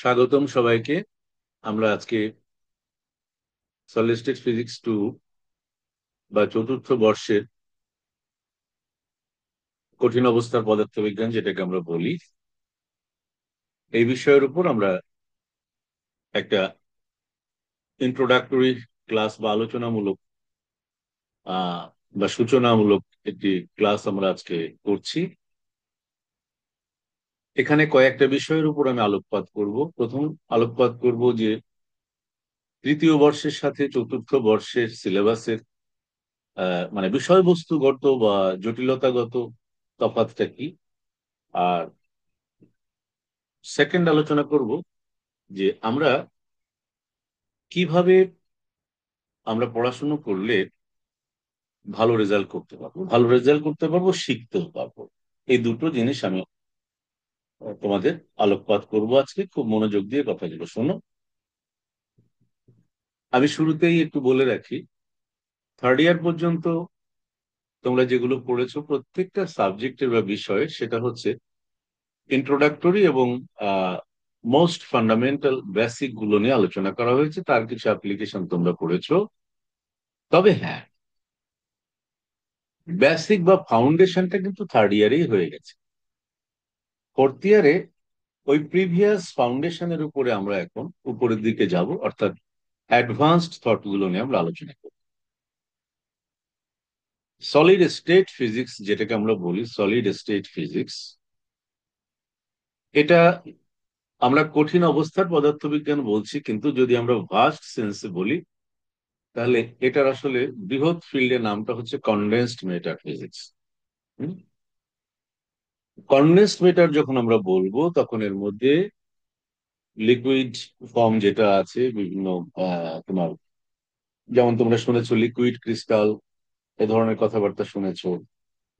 স্বাগতম সবাইকে। আমরা আজকে সলিড স্টেট ফিজিক্স টু বা চতুর্থ বর্ষের কঠিন অবস্থার পদার্থবিজ্ঞান, যেটাকে আমরা বলি, এই বিষয়ের উপর আমরা একটা ইন্ট্রোডাক্টরি ক্লাস বা আলোচনামূলক আহ বা সূচনামূলক একটি ক্লাস আমরা আজকে করছি। এখানে কয়েকটা বিষয়ের উপর আমি আলোকপাত করব। প্রথম আলোকপাত করব যে তৃতীয় বর্ষের সাথে চতুর্থ বর্ষের সিলেবাসের মানে বিষয়বস্তুগত বা জটিলতাগত তফাৎটা কি। আর সেকেন্ড আলোচনা করব যে কিভাবে আমরা পড়াশুনো করলে ভালো রেজাল্ট করতে পারবো, ভালো রেজাল্ট করতে পারবো, শিখতেও পারবো। এই দুটো জিনিস আমি তোমাদের আলোকপাত করব আজকে। খুব মনোযোগ দিয়ে কথাগুলো শোনো। আমি শুরুতেই একটু বলে রাখি, থার্ড ইয়ার পর্যন্ত তোমরা যেগুলো পড়েছো প্রত্যেকটা সাবজেক্টের বা বিষয়ে, সেটা হচ্ছে ইন্ট্রোডাক্টরি এবং মোস্ট ফান্ডামেন্টাল বেসিক গুলো নিয়ে আলোচনা করা হয়েছে। তার কিছু অ্যাপ্লিকেশন তোমরা পড়েছো। তবে হ্যাঁ, বেসিক বা ফাউন্ডেশনটা কিন্তু থার্ড ইয়ারেই হয়ে গেছে। ফোর্থ ইয়ারে ওই প্রিভিয়াস ফাউন্ডেশনের উপরে আমরা এখন উপরের দিকে যাব, অর্থাৎ অ্যাডভান্সড থট গুলো নিয়ে আমরা আলোচনা করব। সলিড স্টেট ফিজিক্স, যেটাকে আমরা বলি সলিড স্টেট ফিজিক্স, এটা আমরা কঠিন অবস্থার পদার্থবিজ্ঞান বলছি, কিন্তু যদি আমরা ভাস্ট সেন্সে বলি তাহলে এটার আসলে বৃহৎ ফিল্ডের নামটা হচ্ছে condensed matter physics. Condensed matter যখন আমরা বলবো তখন এর মধ্যে লিকুইড ফর্ম যেটা আছে বিভিন্ন তোমার, যেমন তোমরা শুনেছো লিকুইড ক্রিস্টাল, এ ধরনের কথাবার্তা শুনেছো,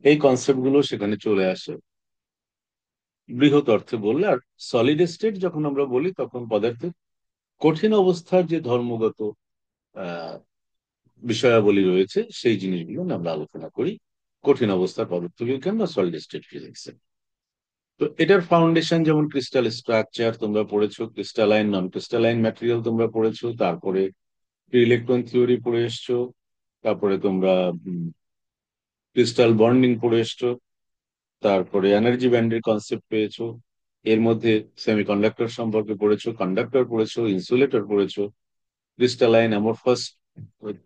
এই কনসেপ্ট গুলো সেখানে চলে আসে বৃহৎ অর্থে বললে। আর সলিড স্টেট যখন আমরা বলি তখন পদার্থের কঠিন অবস্থার যে ধর্মগত আহ বিষয়াবলী রয়েছে সেই জিনিসগুলো নিয়ে আমরা আলোচনা করি কঠিন অবস্থার পদার্থবিজ্ঞান বা সলিড স্টেট ফিজিক্স। তো এটার ফাউন্ডেশন যেমন ক্রিস্টাল স্ট্রাকচার তোমরা পড়েছো, ক্রিস্টালাইন নন ক্রিস্টালাইন ম্যাটেরিয়াল তোমরা পড়েছো, তারপরে ইলেকট্রন থিওরি পড়ে এসছো, তারপরে তোমরা ক্রিস্টাল বন্ডিং পড়ে এসছো, তারপরে এনার্জি ব্যান্ডের কনসেপ্ট পেয়েছো, এর মধ্যে সেমিকন্ডাক্টর সম্পর্কে পড়েছো, কন্ডাক্টর পড়েছো, ইনসুলেটর পড়েছো, ক্রিস্টালাইন অ্যামরফাস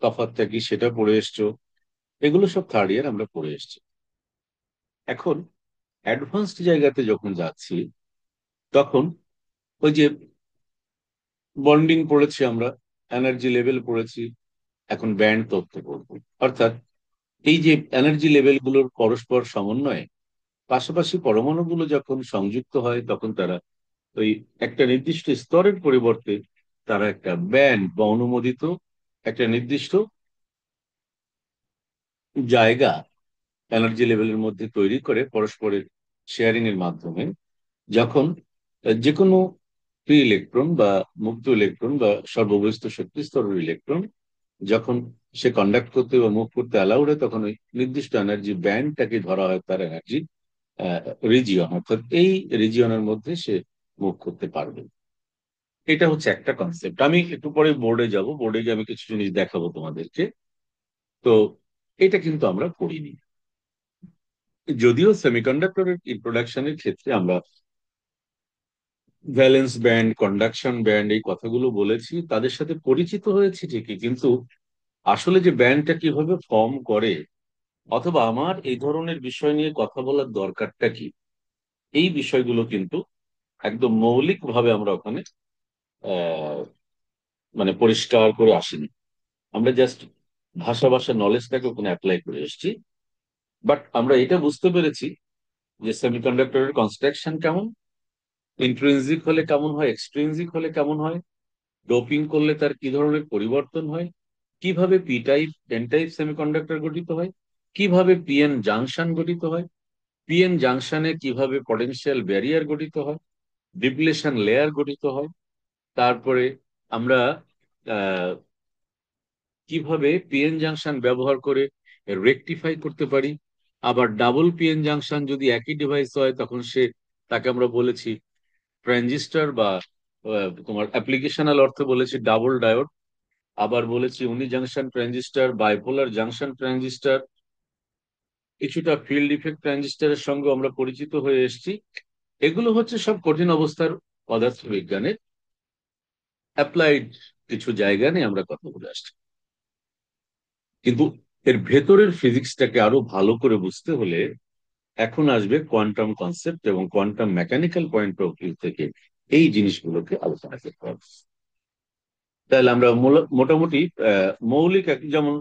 তফাৎটা কি সেটা পড়ে এসছো। এগুলো সব থার্ড ইয়ার আমরা পড়ে এসছি। এখন অ্যাডভান্সড জায়গাতে যখন যাচ্ছি তখন ওই যে বন্ডিং পড়েছি আমরা, এনার্জি লেভেল পড়েছি, এখন ব্যান্ড তত্ত্ব পড়বো। অর্থাৎ এই যে এনার্জি লেভেলগুলোর পরস্পর সমন্বয়ে পাশাপাশি পরমাণুগুলো যখন সংযুক্ত হয় তখন তারা ওই একটা নির্দিষ্ট স্তরের পরিবর্তে তারা একটা ব্যান্ড বা অনুমোদিত একটা নির্দিষ্ট জায়গা এনার্জি লেভেলের মধ্যে তৈরি করে পরস্পরের শেয়ারিং এর মাধ্যমে যখন যে কোনো ফ্রি ইলেকট্রন বা মুক্ত ইলেকট্রন বা সর্ববহিস্থ শক্তি স্তরের ইলেকট্রন যখন সে কন্ডাক্ট করতে বা মুভ করতে অ্যালাউড হয় তখন ওই নির্দিষ্ট এনার্জি ব্যান্ডটাকে ধরা হয় তার এনার্জি রিজিয়ন, অর্থাৎ এই রিজিয়নের মধ্যে সে মুভ করতে পারবে। এটা হচ্ছে একটা কনসেপ্ট। আমি একটু পরে বোর্ডে যাব, বোর্ডে গিয়ে আমি কিছু জিনিস দেখাবো তোমাদেরকে। তো এটা কিন্তু আমরা পড়িনি, যদিও সেমিকন্ডাক্টরের ইন্ট্রোডাকশনের ক্ষেত্রে আমরা ভ্যালেন্স ব্যান্ড, কন্ডাকশন ব্যান্ড এই কথাগুলো বলেছি, তাদের সাথে পরিচিত হয়েছি ঠিকই, কিন্তু আসলে যে ব্যান্ডটা কিভাবে ফর্ম করে অথবা আমার এই ধরনের বিষয় নিয়ে কথা বলার দরকারটা কি, এই বিষয়গুলো কিন্তু একদম মৌলিক ভাবে আমরা ওখানে আহ মানে পরিষ্কার করে আসিনি। আমরা জাস্ট ভাষা ভাষা নলেজটাকে ওখানে অ্যাপ্লাই করে এসেছি। বাট আমরা এটা বুঝতে পেরেছি যে সেমিকন্ডাক্টরের কনস্ট্রাকশন কেমন, ইন্ট্রিনজিক হলে কেমন হয়, এক্সট্রিনজিক হলে কেমন হয়, ডোপিং করলে তার কি ধরনের পরিবর্তন হয়, কিভাবে P type N type semiconductor গঠিত হয়, কিভাবে পিএন জাংশন গঠিত হয়, পিএন জাংশনে কিভাবে পটেনশিয়াল ব্যারিয়ার গঠিত হয়, ডিপ্লেশন লেয়ার গঠিত হয়, তারপরে আমরা আহ, কিভাবে পিএন জাংশন ব্যবহার করে রেকটিফাই করতে পারি। আবার ডাবল পিএন জাংশন যদি একই ডিভাইস হয় তখন তাকে আমরা বলেছি ট্রানজিস্টর বা তোমার অ্যাপ্লিকেশনাল অর্থে বলেছি ডাবল ডায়োড, আবার বলেছি uni junction transistor, bipolar junction transistor, কিছুটা ফিল্ড ইফেক্ট ট্রানজিস্টরের সঙ্গে আমরা পরিচিত হয়ে এসেছি। এগুলো হচ্ছে সব কঠিন অবস্থার পদার্থবিজ্ঞানের অ্যাপ্লাইড কিছু জায়গা নিয়ে আমরা কথা বলে আসছি। কিন্তু এর ভেতরের ফিজিক্সটাকে আরো ভালো করে বুঝতে হলে এখন আসবে কোয়ান্টাম কনসেপ্ট, এবং quantum mechanical point of view থেকে এই জিনিসগুলোকে আলোচনা করতে হবে। তাহলে আমরা মোটামুটি মৌলিক যেমন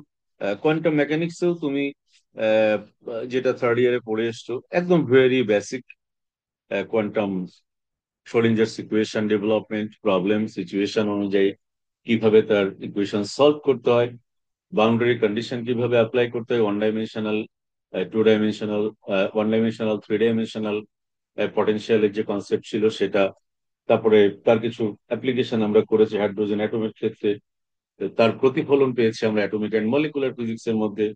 কোয়ান্টাম মেকানিক্সেও তুমি আহ, যেটা থার্ড ইয়ারে পড়ে এসছো, একদম very basic quantum Schrodinger equation development, problem situation অনুযায়ী কিভাবে তার ইকুয়েশন সলভ করতে হয়, বাউন্ডারি কন্ডিশন কিভাবে অ্যাপ্লাই করতে হয়, one dimensional, two dimensional, one dimensional, three dimensional পটেনশিয়ালের যে কনসেপ্ট ছিল সেটা। তারপরে তার কিছু অ্যাপ্লিকেশন আমরা করেছি হাইড্রোজেন অ্যাটমের ক্ষেত্রে, তার প্রতিফলন পেয়েছি আমরা অ্যাটমিক অ্যান্ড মলিকুলার ফিজিক্স এর মধ্যে।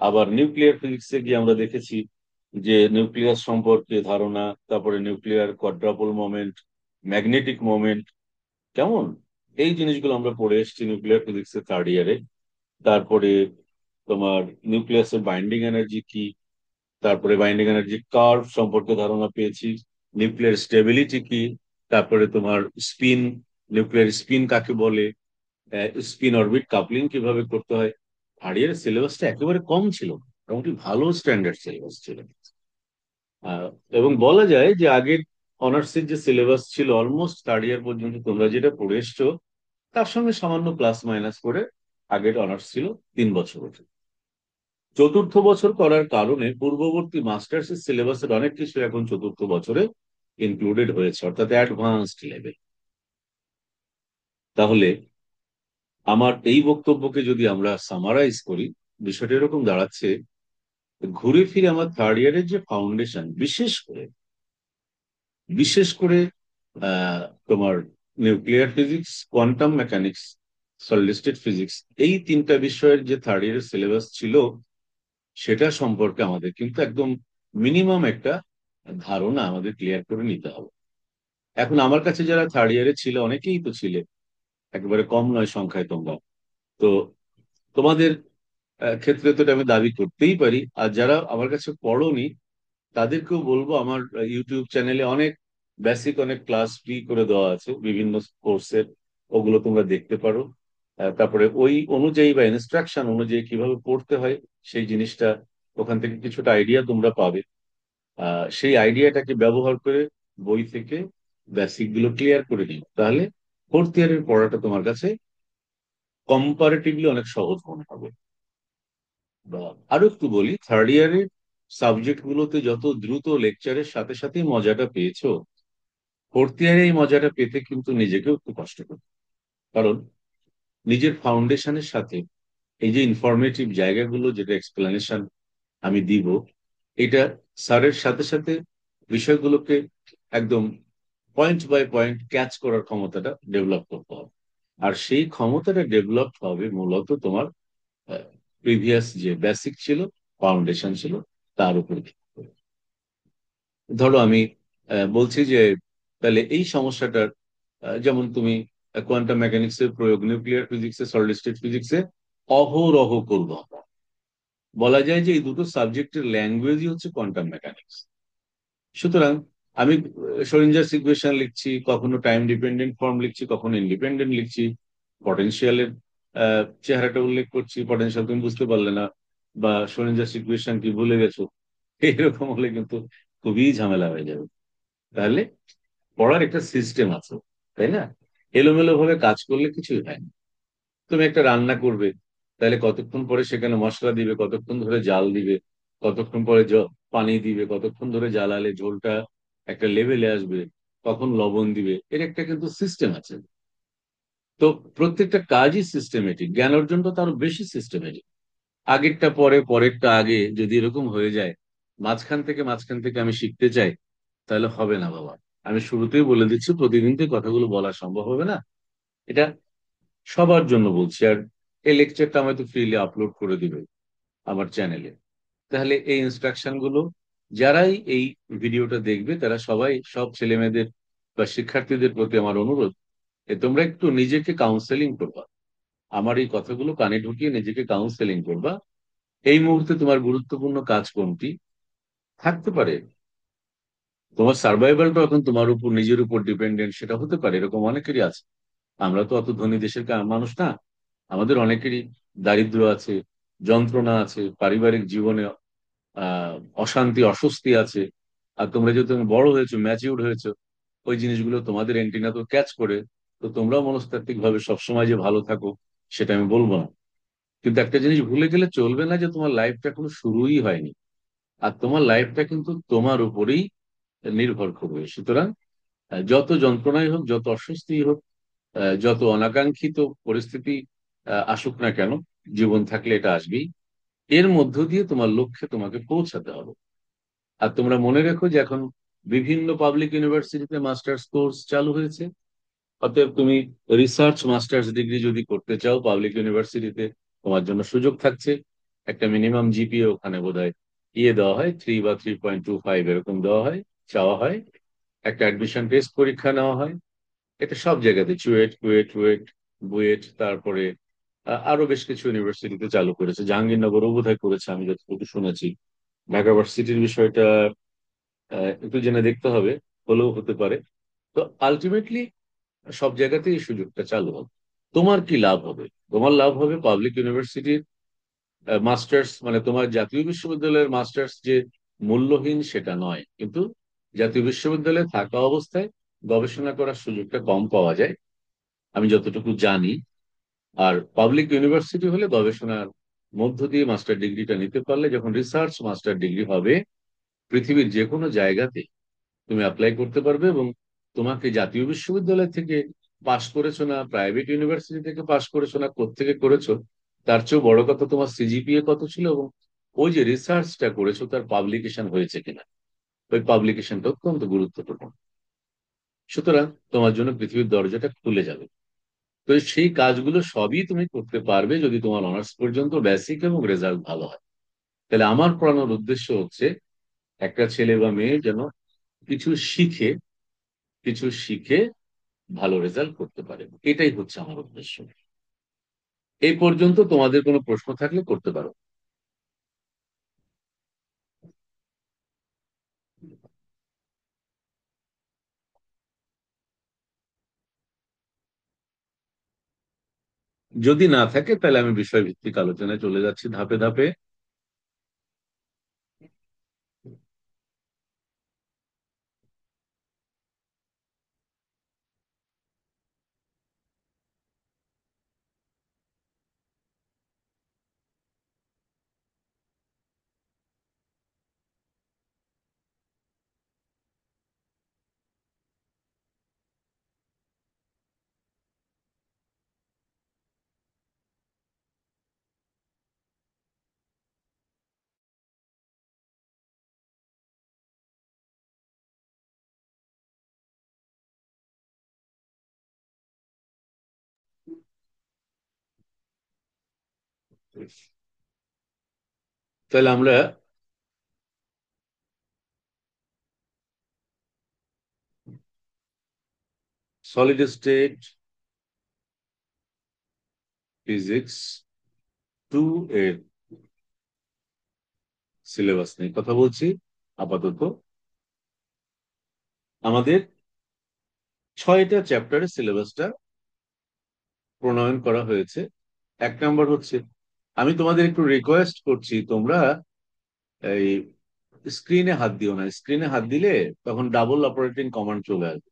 আবার নিউক্লিয়ার ফিজিক্সে গিয়ে আমরা দেখেছি যে নিউক্লিয়াস সম্পর্কে ধারণা, তারপরে nuclear quadruple moment, magnetic moment কেমন, এই জিনিসগুলো আমরা পড়ে এসেছি নিউক্লিয়ার ফিজিক্সের থার্ড ইয়ারে। তারপরে তোমার নিউক্লিয়াসের বাইন্ডিং এনার্জি কি, তারপরে বাইন্ডিং এনার্জি কার্ভ সম্পর্কে ধারণা পেয়েছি, নিউক্লিয়ার স্টেবিলিটি কি, তারপরে তোমার স্পিন, নিউক্লিয়ার স্পিন কাকে বলে, স্পিন অরবিট কাপলিং কিভাবে করতে হয়। থার্ড ইয়ারের সিলেবাসটা একেবারে কম ছিল না, মোটামুটি ভালো স্ট্যান্ডার্ড সিলেবাস ছিল। আহ, এবং বলা যায় যে আগের অনার্সের যে সিলেবাস ছিল অলমোস্ট থার্ড ইয়ার পর্যন্ত তোমরা যেটা পড়ে এসছো তার সঙ্গে সামান্য প্লাস মাইনাস করে আগের অনার্স ছিল 3 বছরের। চতুর্থ বছর করার কারণে পূর্ববর্তী মাস্টার্স এর সিলেবাসের অনেক কিছু এখন চতুর্থ বছরে ইনক্লুডেড হয়েছে, অর্থাৎ অ্যাডভান্সড লেভেল। তাহলে আমার এই বক্তব্যকে যদি আমরা সামারাইজ করি, বিষয়টা এরকম দাঁড়াচ্ছে, ঘুরে ফিরে আমার থার্ড ইয়ারের যে ফাউন্ডেশন, বিশেষ করে আহ, তোমার nuclear physics, quantum mechanics, solid state physics, এই তিনটা বিষয়ের যে থার্ড ইয়ারের সিলেবাস ছিল সেটা সম্পর্কে আমাদের কিন্তু একদম মিনিমাম একটা ধারণা আমাদের ক্লিয়ার করে নিতে হবে। এখন আমার কাছে যারা থার্ড ইয়ারে ছিল, অনেকেই তো ছিলে, একেবারে কম নয় সংখ্যায় তোমরা, তো তোমাদের ক্ষেত্রে তো এটা আমি দাবি করতেই পারি। আর যারা আমার কাছে পড়োনি তাদেরকেও বলবো, আমার ইউটিউব চ্যানেলে অনেক বেসিক অনেক ক্লাস ফ্রি করে দেওয়া আছে বিভিন্ন কোর্সের, ওগুলো তোমরা দেখতে পারো। তারপরে ওই অনুযায়ী বা ইনস্ট্রাকশন অনুযায়ী কিভাবে পড়তে হয় সেই জিনিসটা, ওখান থেকে কিছুটা আইডিয়া তোমরা পাবে। সেই আইডিয়াটাকে ব্যবহার করে বই থেকে বেসিক গুলো ক্লিয়ার করে নিও, তাহলে ফোর্থ ইয়ারের পড়াটা তোমার কাছে কম্পারেটিভলি অনেক সহজ মনে হবে। বা আরো একটু বলি, থার্ড ইয়ারের সাবজেক্ট গুলোতে যত দ্রুত লেকচারের সাথে সাথে মজাটা পেয়েছো, ফোর্থ ইয়ারে এই মজাটা পেতে কিন্তু নিজেকেও একটু কষ্ট করবে। কারণ নিজের ফাউন্ডেশনের সাথে এই যে ইনফরমেটিভ জায়গাগুলো, যেটা এক্সপ্লেনেশন আমি দিব, এটা স্যারের সাথে সাথে বিষয়গুলোকে একদম পয়েন্ট বাই পয়েন্ট ক্যাচ করার ক্ষমতাটা ডেভেলপ করতে হবে। আর সেই ক্ষমতাটা ডেভেলপ হবে মূলত তোমার প্রিভিয়াস যে বেসিক ছিল, ফাউন্ডেশন ছিল, তার উপর ভিত্তি করে। ধরো আমি বলছি যে তাহলে এই সমস্যাটার যেমন তুমি কোয়ান্টাম মেকানিক্স এর প্রয়োগ নিউক্লিয়ার ফিজিক্সে, সলিড স্টেট ফিজিক্সে অহরহ করবো আমরা। বলা যায় যে এই দুটো সাবজেক্টের ল্যাঙ্গুয়েজই হচ্ছে কোয়ান্টাম মেকানিক্স। সুতরাং আমি শ্রোডিঞ্জার ইকুয়েশন লিখছি, কখনো টাইম ডিপেন্ডেন্ট ফর্ম লিখছি, কখনো ইন্ডিপেন্ডেন্ট লিখছি, পটেনশিয়ালের চেহারাটা উল্লেখ করছি, পটেনশিয়াল তুমি বুঝতে পারলে না, বা শ্রোডিঞ্জার ইকুয়েশন কি ভুলে গেছো, এরকম হলে কিন্তু খুবই ঝামেলা হয়ে যাবে। তাহলে পড়ার একটা সিস্টেম আছে, তাই না? এলোমেলো ভাবে কাজ করলে কিছুই হয় না। তুমি একটা রান্না করবে, তাহলে কতক্ষণ পরে সেখানে মশলা দিবে, কতক্ষণ ধরে জাল দিবে, কতক্ষণ পরে পানি দিবে, কতক্ষণ ধরে জ্বালালে ঝোলটা একটা লেভেলে আসবে, কখন লবণ দিবে, এর একটা কিন্তু সিস্টেম আছে। তো প্রত্যেকটা কাজই সিস্টেমেটিক, জ্ঞান অর্জনটা তারও বেশি সিস্টেমেটিক। আগেরটা পরে, পরেরটা আগে, যদি এরকম হয়ে যায় মাঝখান থেকে আমি শিখতে চাই, তাহলে হবে না বাবা। আমি শুরুতেই বলে দিচ্ছি, প্রতিদিন তো এই কথাগুলো বলা সম্ভব হবে না, এটা সবার জন্য বলছি। আর এই লেকচারটা আমি তো ফ্রিলি আপলোড করে দিবে আমার চ্যানেলে। তাহলে এই ইনস্ট্রাকশন গুলো যারাই এই ভিডিওটা দেখবে তারা সবাই, সব ছেলে মেয়েদের বা শিক্ষার্থীদের প্রতি আমার অনুরোধ, তোমরা একটু নিজেকে কাউন্সেলিং করবা, আমার এই কথাগুলো কানে ঢুকিয়ে নিজেকে কাউন্সেলিং করবা। এই মুহূর্তে তোমার গুরুত্বপূর্ণ কাজ কোনটি থাকতে পারে, তোমার সার্ভাইভালটা এখন তোমার উপর, নিজের উপর ডিপেন্ডেন্ট, সেটা হতে পারে। এরকম অনেকেরই আছে। আমরা তো অত ধনী দেশের মানুষ না, আমাদের অনেকেরই দারিদ্র্য আছে, যন্ত্রণা আছে, পারিবারিক জীবনে আহ অশান্তি অস্বস্তি আছে। আর তোমরা যেহেতু তুমি বড় হয়েছো, ম্যাচিউর হয়েছো, ওই জিনিসগুলো তোমাদের এন্টিনা তো ক্যাচ করে। তো তোমরাও মনস্তাত্ত্বিক ভাবে সবসময় যে ভালো থাকো সেটা আমি বলবো না, কিন্তু একটা জিনিস ভুলে গেলে চলবে না, যে তোমার লাইফটা এখনো শুরুই হয়নি। আর তোমার লাইফটা কিন্তু তোমার উপরেই নির্ভর করবে। সুতরাং যত যন্ত্রণাই হোক, যত অস্বস্তি হোক, যত অনাকাঙ্ক্ষিত পরিস্থিতি আসুক না কেন, জীবন থাকলে এটা আসবেই। এর মধ্য দিয়ে তোমার লক্ষ্যে তোমাকে পৌঁছাতে হবে। আর তোমরা মনে রেখো যে এখন বিভিন্ন পাবলিক ইউনিভার্সিটিতে মাস্টার্স কোর্স চালু হয়েছে। অতএব তুমি রিসার্চ মাস্টার্স ডিগ্রি যদি করতে চাও পাবলিক ইউনিভার্সিটিতে, তোমার জন্য সুযোগ থাকছে। একটা মিনিমাম জিপিএ ওখানে বোধহয় দেওয়া হয় 3 বা 3.25 এরকম দেওয়া হয়, চাওয়া হয়। একটা অ্যাডমিশন টেস্ট পরীক্ষা নেওয়া হয়। এটা সব জায়গাতে চুয়েট, কুয়েট, বুয়েট, তারপরে আরো বেশ কিছু ইউনিভার্সিটিতে চালু করেছে। জাহাঙ্গীরনগরও বোধহয় করেছে আমি যতটুকু শুনেছি। ঢাকা ভার্সিটির বিষয়টা একটু জেনে দেখতে হবে, হলেও হতে পারে। তো আলটিমেটলি সব জায়গাতেই এই সুযোগটা চালু হবে। তোমার কি লাভ হবে? তোমার লাভ হবে পাবলিক ইউনিভার্সিটির মাস্টার্স, মানে তোমার জাতীয় বিশ্ববিদ্যালয়ের মাস্টার্স যে মূল্যহীন সেটা নয়, কিন্তু জাতীয় বিশ্ববিদ্যালয়ে থাকা অবস্থায় গবেষণা করার সুযোগটা কম পাওয়া যায়, আমি যতটুকু জানি। আর পাবলিক ইউনিভার্সিটি হলে গবেষণার মধ্য দিয়ে মাস্টার ডিগ্রিটা নিতে পারলে, যখন রিসার্চ মাস্টার ডিগ্রি হবে, পৃথিবীর যে কোনো জায়গাতে তুমি অ্যাপ্লাই করতে পারবে। এবং তোমাকে জাতীয় বিশ্ববিদ্যালয় থেকে পাশ করেছো না প্রাইভেট ইউনিভার্সিটি থেকে পাশ করেছো না কোত্থেকে করেছো, তার চেয়েও বড় কথা তোমার সিজিপিএ কত ছিল, এবং ওই যে রিসার্চটা করেছো তার পাবলিকেশন হয়েছে কিনা। ওই পাবলিকেশনটা অত্যন্ত গুরুত্বপূর্ণ। সুতরাং তোমার জন্য পৃথিবীর দরজাটা খুলে যাবে। তো সেই কাজগুলো সবই তুমি করতে পারবে যদি তোমার অনার্স পর্যন্ত বেসিক এবং রেজাল্ট ভালো হয়। তাহলে আমার পড়ানোর উদ্দেশ্য হচ্ছে একটা ছেলে বা মেয়ে যেন কিছু শিখে, কিছু শিখে ভালো রেজাল্ট করতে পারে, এটাই হচ্ছে আমার উদ্দেশ্য। এই পর্যন্ত তোমাদের কোনো প্রশ্ন থাকলে করতে পারো। যদি না থাকে তাহলে আমি বিষয়ভিত্তিক আলোচনায় চলে যাচ্ছি ধাপে ধাপে। তাহলে আমরা সলিড স্টেট ফিজিক্স 2 এর সিলেবাস নিয়ে কথা বলছি। আপাতত আমাদের 6টা চ্যাপ্টারের সিলেবাসটা প্রণয়ন করা হয়েছে। 1 নম্বর হচ্ছে, আমি তোমাদের একটু রিকোয়েস্ট করছি, তোমরা এই স্ক্রিনে হাত দিও না। স্ক্রিনে হাত দিলে তখন ডাবল অপারেটিং কমান্ড চলে আসবে।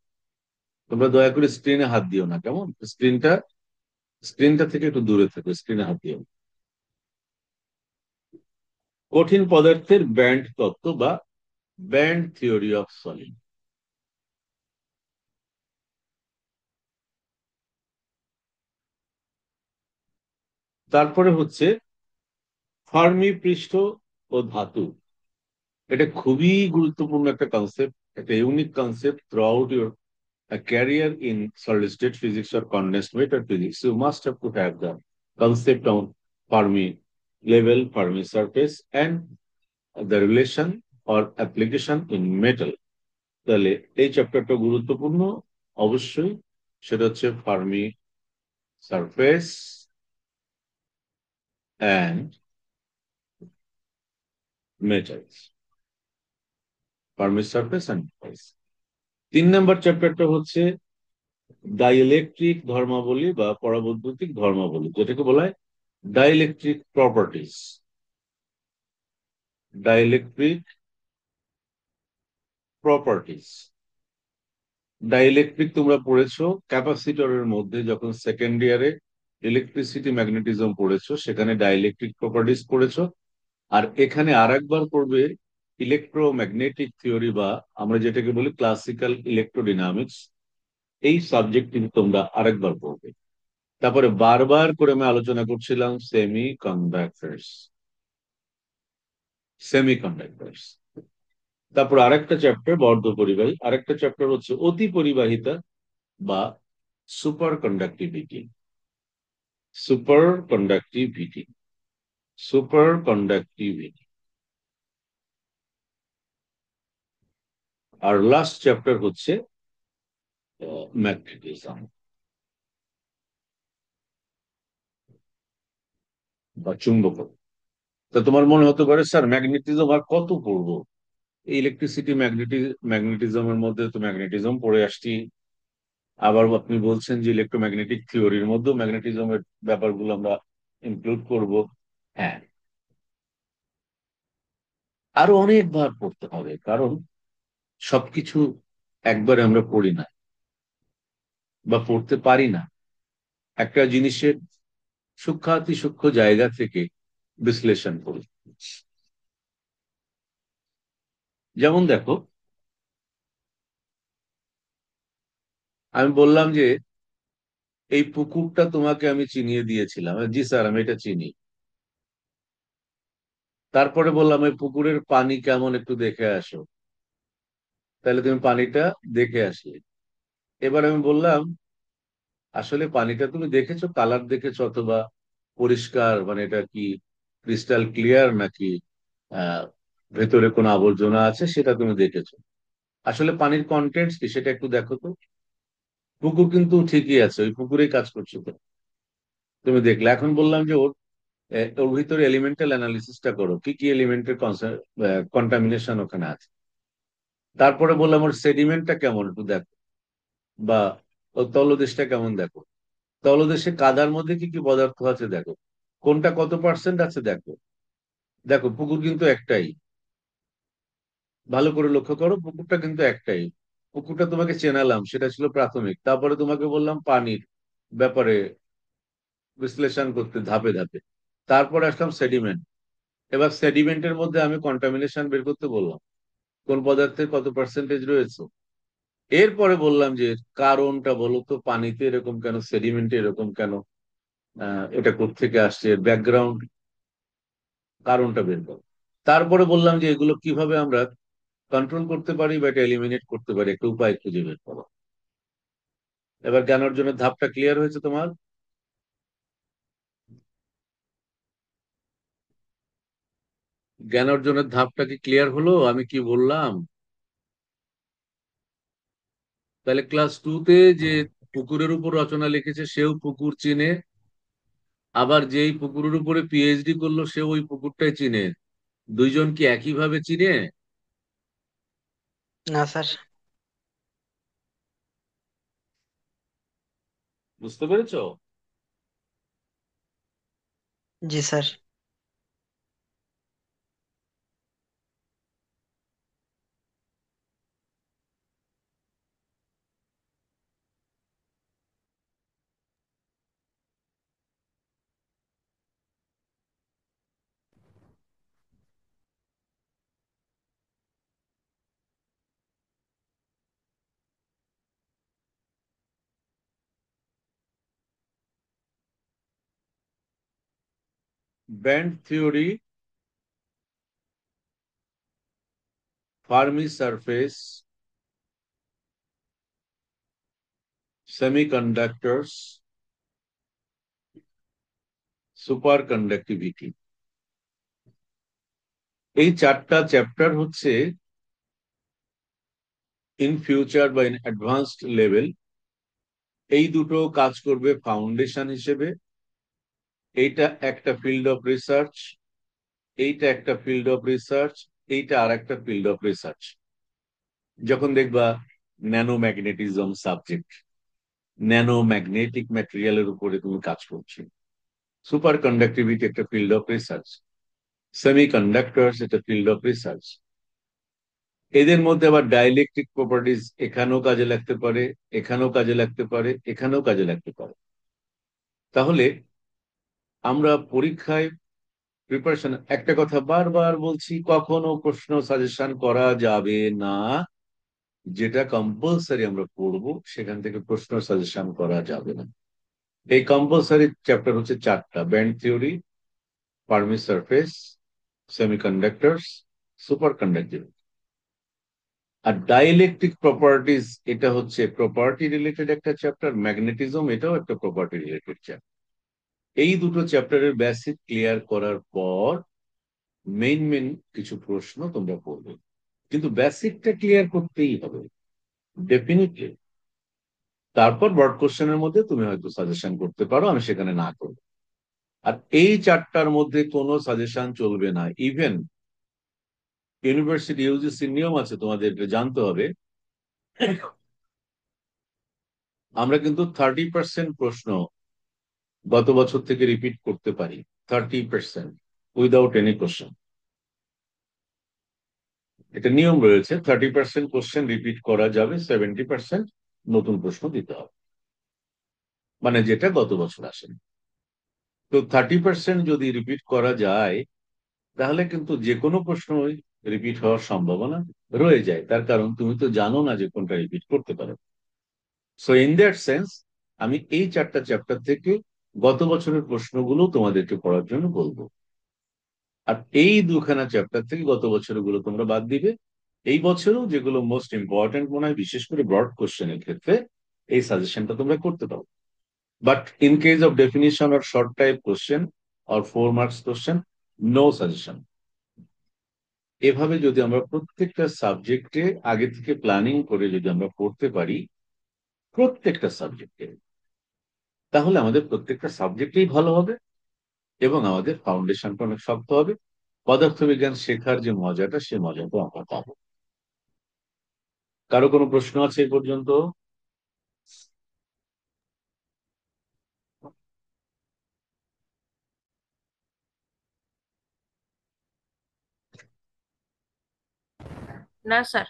তোমরা দয়া করে স্ক্রিনে হাত দিও না, কেমন? স্ক্রিনটা থেকে একটু দূরে থাকো, স্ক্রিনে হাত দিও না। কঠিন পদার্থের ব্যান্ড তত্ত্ব বা ব্যান্ড থিওরি অফ সলিড। তারপরে হচ্ছে ফার্মি পৃষ্ঠ ও ধাতু। এটা খুবই গুরুত্বপূর্ণ একটা কনসেপ্ট, একটা unique concept. Throughout your career in solid state physics or condensed matter physics, you must have to have the concept on Fermi level, Fermi surface, and the relation or application in metal. তাহলে এই চ্যাপ্টারটা গুরুত্বপূর্ণ অবশ্যই। সেটা হচ্ছে Fermi surface and metals. Fermi surface and metals. 3 নম্বর চ্যাপ্টারটা হচ্ছে dielectric ধর্মাবলী বা পরাবৈদ্যুতিক ধর্মাবলী, যেটাকে বলা হয় dielectric properties. Dielectric properties. Dielectric তোমরা পড়েছো ক্যাপাসিটরের মধ্যে, যখন সেকেন্ড ইয়ারে ইলেকট্রিসিটি ম্যাগনেটিজম পড়েছো সেখানে ডাইইলেকট্রিক প্রপার্টিজ পড়েছো। আর এখানে আরেকবার পড়বে ইলেকট্রোম্যাগনেটিক থিওরি, বা আমরা যেটাকে বলি ক্লাসিক্যাল ইলেকট্রোডিনামিক্স। এই সাবজেক্টটি তোমরা আরেকবার পড়বে। তারপরে বারবার করে আমি আলোচনা করছিলাম সেমিকন্ডাক্টরস। সেমিকন্ডাক্টরস। তারপর আরেকটা চ্যাপ্টার বর্ধ পরিবাহী, আরেকটা চ্যাপ্টার হচ্ছে অতি পরিবাহিতা বা super conductivity. Super conductivity. Super conductivity. আর লাস্ট চ্যাপ্টার হচ্ছে ম্যাগনেটিজম বা চুম্বকত্ব। তা তোমার মনে হতে পারে স্যার ম্যাগনেটিজম আর কত পড়বো, এই ইলেকট্রিসিটি ম্যাগনেটিজমের মধ্যে তো ম্যাগনেটিজম পড়ে আসছি, আবার আপনি বলছেন যে ইলেকট্রোম্যাগনেটিক থিওরির মধ্যেও ম্যাগনেটিজমের ব্যাপারগুলো আমরা ইনক্লুড করব। হ্যাঁ, আরো অনেকবার পড়তে হবে, কারণ সবকিছু একবার আমরা পড়ি না বা পড়তে পারি না। একটা জিনিসের সূক্ষ্মাতি সূক্ষ্ম জায়গা থেকে বিশ্লেষণ করি। যেমন দেখো, আমি বললাম যে এই পুকুরটা তোমাকে আমি চিনিয়ে দিয়েছিলাম, জি স্যার আমি এটা চিনি। তারপরে বললাম এই পুকুরের পানি কেমন একটু দেখে আসো, তাহলে তুমি পানিটা দেখে আসলে। এবার আমি বললাম আসলে পানিটা তুমি দেখেছো, কালার দেখেছো, অথবা পরিষ্কার মানে এটা কি ক্রিস্টাল ক্লিয়ার নাকি আহ ভেতরে কোনো আবর্জনা আছে সেটা তুমি দেখেছো। আসলে পানির কন্টেন্টস কি সেটা একটু দেখো তো। পুকুর কিন্তু ঠিকই আছে, ওই পুকুরেই কাজ করছো তো, তুমি দেখলে। এখন বললাম যে ওর ভিতরে এলিমেন্টাল অ্যানালিসিসটা করো, কি কি এলিমেন্টের কন্টামিনেশন ওখানে আছে। তারপরে বললাম ওর সেডিমেন্টটা কেমন একটু দেখো, বা ওর তলদেশটা কেমন দেখো। তলদেশে কাদার মধ্যে কি কি পদার্থ আছে দেখো, কোনটা কত পার্সেন্ট আছে দেখো। দেখো পুকুর কিন্তু একটাই, ভালো করে লক্ষ্য করো, পুকুরটা কিন্তু একটাই। পুকুরটা তোমাকে চেনালাম, সেটা ছিল প্রাথমিক। তারপরে তোমাকে বললাম পানির ব্যাপারে বিশ্লেষণ করতে ধাপে ধাপে। তারপরে আসলাম সেডিমেন্ট। এবার সেডিমেন্টের মধ্যে আমি কন্টামিনেশন বের করতে বললাম, কোন পদার্থের কত পার্সেন্টেজ রয়েছে। এরপরে বললাম যে কারণটা বলো তো, পানিতে এরকম কেন, সেডিমেন্টে এরকম কেন, এটা কোত্থেকে আসছে, ব্যাকগ্রাউন্ড, কারণটা বের করো। তারপরে বললাম যে এগুলো কিভাবে আমরা কন্ট্রোল করতে পারি বা এটা এলিমিনেট করতে পারি, একটা উপায় খুঁজে বের করো। এবার জ্ঞান অর্জনের ধাপটা ক্লিয়ার হয়েছে তোমার? জ্ঞান অর্জনের ধাপটা কি ক্লিয়ার হলো আমি কি বললাম? তাহলে ক্লাস টুতে যে পুকুরের উপর রচনা লিখেছে সেও পুকুর চিনে, আবার যেই পুকুরের উপরে পিএইচডি করলো সেও ওই পুকুরটাই চিনে। দুইজন কি একই ভাবে চিনে? না স্যার। বুঝতে পেরেছো? জি sir. Band theory, Fermi surface, semiconductors, super conductivity, এই 4টা চ্যাপ্টার হচ্ছে ইন ফিউচার বা ইন অ্যাডভান্সড লেভেল এই দুটো কাজ করবে ফাউন্ডেশন হিসেবে। এইটা একটা ফিল্ড অফ রিসার্চ, এইটা একটা ফিল্ড অফ রিসার্চ, এইটা আর একটা ফিল্ড অফ রিসার্চ। যখন দেখবা nano magnetism subject, nano magnetic ম্যাটেরিয়ালের উপরে তুমি কাজ করছো, সুপার কন্ডাক্টিভিটি একটা field of research, semi conductors এটা ফিল্ড অফ রিসার্চ। এদের মধ্যে আবার ডাইলেকট্রিক প্রপার্টিজ এখানেও কাজে লাগতে পারে, এখানেও কাজে লাগতে পারে, এখানেও কাজে লাগতে পারে। তাহলে আমরা পরীক্ষায় প্রিপারেশন, একটা কথা বারবার বলছি, কখনো প্রশ্ন সাজেশন করা যাবে না। যেটা কম্পালসারি আমরা পড়বো সেখান থেকে প্রশ্ন সাজেশন করা যাবে না। এই কম্পালসারি চ্যাপ্টার হচ্ছে চারটা: band theory, Fermi surface, semiconductors, super conductive. আর ডাইইলেকট্রিক প্রপার্টিজ এটা হচ্ছে প্রপার্টি রিলেটেড একটা চ্যাপ্টার, ম্যাগনেটিজম এটাও একটা প্রপার্টি রিলেটেড চ্যাপ্টার। এই দুটো চ্যাপ্টারের বেসিক ক্লিয়ার করার পর মেইন মেইন কিছু প্রশ্ন তোমরা পড়বে, কিন্তু বেসিকটা ক্লিয়ার করতেই হবে ডেফিনেটলি। তারপর ব্রড কোশ্চেনের মধ্যে তুমি হয়তো সাজেশন করতে পারো, আমি সেখানে না করবো। আর এই চারটার মধ্যে কোনো সাজেশন চলবে না। ইভেন ইউনিভার্সিটি ইউজিসি নিয়ম আছে, তোমাদের এটা জানতে হবে। আমরা কিন্তু 30% প্রশ্ন গত বছর থেকে রিপিট করতে পারি, 30% উইদাউট এনি কোশ্চেন। এটা নিয়ম রয়েছে, 30% কোশ্চেন রিপিট করা যাবে, 70% নতুন প্রশ্ন দিতে হবে, মানে যেটা গত বছর আসেনি। তো 30% যদি রিপিট করা যায়, তাহলে কিন্তু যে কোনো প্রশ্নই রিপিট হওয়ার সম্ভাবনা রয়ে যায়। তার কারণ তুমি তো জানো না যে কোনটা রিপিট করতে পারো। সো ইন দ্যাট সেন্স আমি এই চারটা চ্যাপ্টার থেকে গত বছরের প্রশ্নগুলো তোমাদেরকে পড়ার জন্য বলবো। আর এই দুখানা চ্যাপ্টার থেকে গত বছরের গুলো তোমরা বাদ দিবে। এই বছরও যেগুলো মোস্ট ইম্পর্টেন্ট মনে হয়, বিশেষ করে ব্রড কোশ্চেনের ক্ষেত্রে, এই সাজেশনটা তোমরা করতে পারো। But in case of definition or short type question or 4 marks question, no suggestion. এভাবে যদি আমরা প্রত্যেকটা সাবজেক্টে আগে থেকে প্ল্যানিং করে যদি আমরা পড়তে পারি, প্রত্যেকটা সাবজেক্টে, তাহলে আমাদের প্রত্যেকটা সাবজেক্টেই ভালো হবে এবং আমাদের ফাউন্ডেশনটা অনেক শক্ত হবে। পদার্থবিজ্ঞান শেখার যে মজাটা, সে মজাটা আমরা পাবো। কারো কোনো প্রশ্ন আছে এই পর্যন্ত? না স্যার।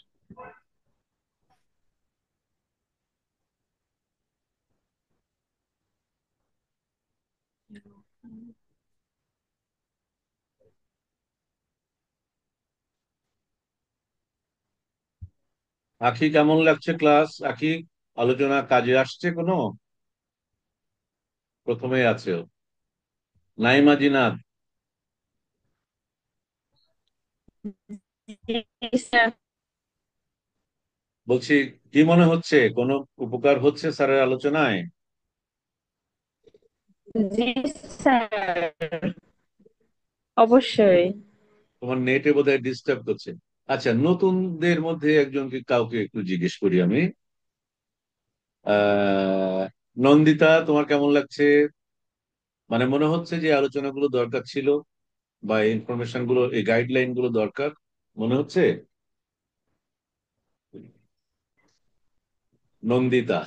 আখি, কেমন লাগছে ক্লাস? আখি, আলোচনা কাজে আসছে কোনো? প্রথমেই আছে ও। নাইমা জিনাত, জি স্যার। বলছি কি মনে হচ্ছে, কোনো উপকার হচ্ছে স্যারের আলোচনায়? জি স্যার, অবশ্যই। তোমার নেটে বোধহয় ডিস্টার্ব করছে। আচ্ছা, নতুনদের মধ্যে একজনকে, কাউকে একটু জিজ্ঞেস করি আমি। আহ নন্দিতা, তোমার কেমন লাগছে? মানে মনে হচ্ছে যে আলোচনাগুলো দরকার ছিল, বা ইনফরমেশন গুলো, এই গাইডলাইন গুলো দরকার মনে হচ্ছে? নন্দিতা,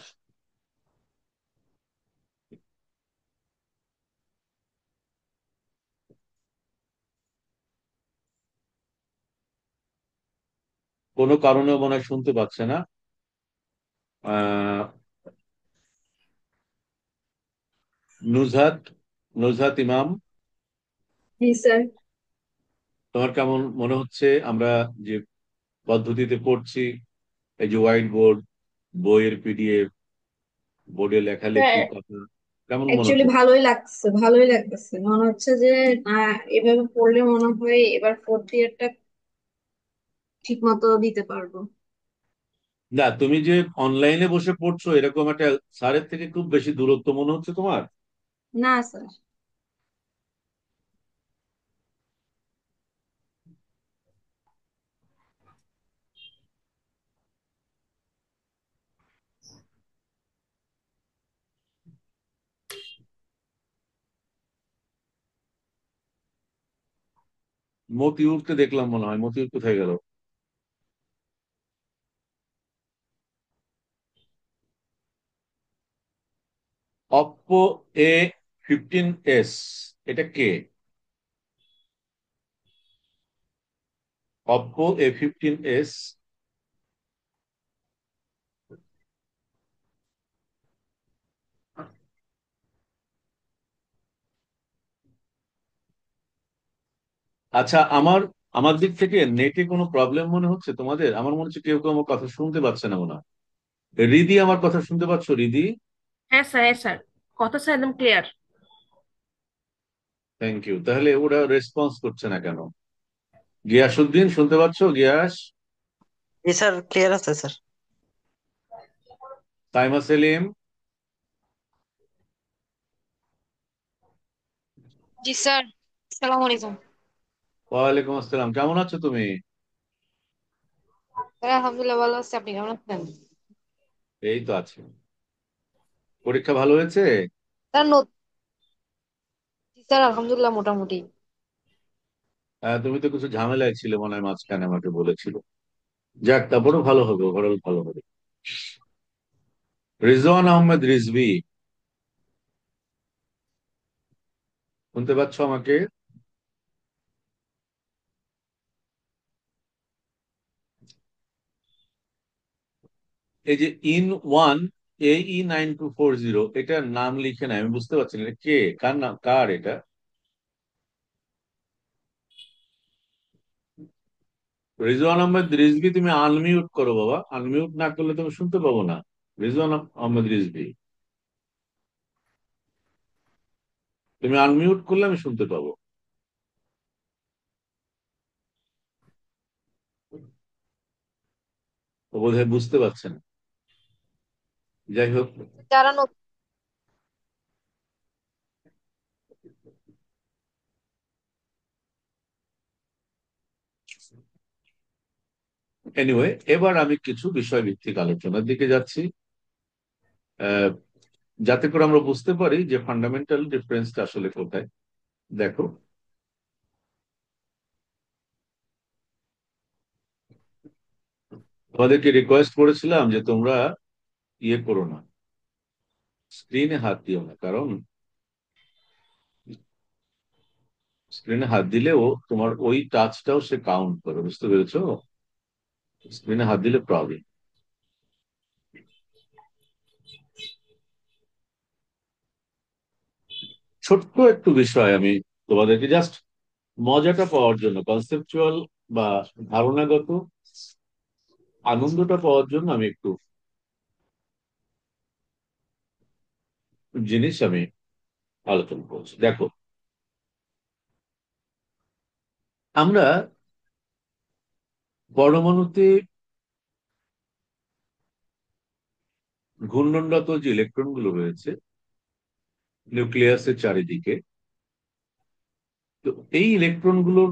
কোনো কারণে মনে হয় শুনতে পাচ্ছে না। আহ নুজহাত, নুজহাত ইমাম, জি স্যার। তোমার কেমন মনে হচ্ছে আমরা যে পদ্ধতিতে পড়ছি, এই যে হোয়াইট বোর্ড, বইয়ের পিডিএফ, বোর্ডে লেখালেখি স্যার, কথা, কেমন মনে অ্যাকচুয়ালি হচ্ছে? ভালোই লাগতেছে, মনে হচ্ছে যে এভাবে পড়লে মনে হয় এবার ফোর্থ ইয়ারটা ঠিক মতো দিতে পারবো। না, তুমি যে অনলাইনে বসে পড়ছো, এরকম একটা স্যারের থেকে খুব বেশি দূরত্ব মনে হচ্ছে তোমার? না স্যার। মতিউরকে দেখলাম মনে হয়, মতিউর কোথায় গেল? অপ্পো A15s, এটা কে? Oppo A15s। আচ্ছা, আমার আমার দিক থেকে নেটে কোনো প্রবলেম মনে হচ্ছে তোমাদের? আমার মনে হচ্ছে কেউ কেউ আমার কথা শুনতে পাচ্ছে না মনে হয়। রিদি, আমার কথা শুনতে পাচ্ছ রিদি? হ্যাঁ স্যার, হ্যাঁ স্যার, কথা স্যার একদম ক্লিয়ার। Thank you. তাহলে ওরা রেসপন্স করছে না কেন? গিয়াসউদ্দিন, শুনতে পাচ্ছ গিয়াস? জি স্যার, ক্লিয়ার আছে স্যার। তাইমা সেলিম? জি স্যার, সালাম আলাইকুম। ওয়ালাইকুম আসসালাম, কেমন আছো তুমি? স্যার আলহামদুলিল্লাহ ভালো আছি, আপনি কেমন আছেন? এই তো আছে। পরীক্ষা ভালো হয়েছে? স্যার জি স্যার আলহামদুলিল্লাহ মোটামুটি। তুমি তো কিছু ঝামেলায় ছিলে মনে হয়, মাঝখানে আমাকে বলেছিল। যাক, তারপরেও ভালো হবে, ওভারঅল ভালো হবে। রিজওয়ান আহমেদ রিজভী, শুনতে পাচ্ছ আমাকে? এই যে ইন 1 AE9240, এটার নাম লিখে না, আমি বুঝতে পারছি না এটা কে, কার নাম, কার এটা? রিজওয়ান আহমেদ রিজভী, তুমি আনমিউট করো বাবা, আনমিউট না করলে তুমি শুনতে পাবো না। রিজওয়ান আহমেদ রিজভী, তুমি আনমিউট করলে আমি শুনতে পাবো। ও বোধহয় বুঝতে পারছে না। যাই হোক, যারা এনিওয়ে, এবার আমি কিছু বিষয়ভিত্তিক আলোচনার দিকে যাচ্ছি, আহ, যাতে করে আমরা বুঝতে পারি যে ফান্ডামেন্টাল ডিফারেন্সটা আসলে কোথায়। দেখো, তোমাদেরকে রিকোয়েস্ট করেছিলাম যে তোমরা ইয়ে করো না, স্ক্রিনে হাত দিও না, কারণ স্ক্রিনে হাত দিলেও তোমার ওই টাচটাও সে কাউন্ট করে, বুঝতে পেরেছো? স্ক্রিনে হাত দিলে প্রবলেম। ছোট্ট একটু বিষয় আমি তোমাদেরকে জাস্ট মজাটা পাওয়ার জন্য, কনসেপচুয়াল বা ধারণাগত আনন্দটা পাওয়ার জন্য আমি একটু জিনিস আমি আলোচনা করছি। দেখো, আমরা পরমাণুতে ঘূর্ণনরত যে ইলেকট্রন গুলো রয়েছে নিউক্লিয়াসের চারিদিকে, তো এই ইলেকট্রন গুলোর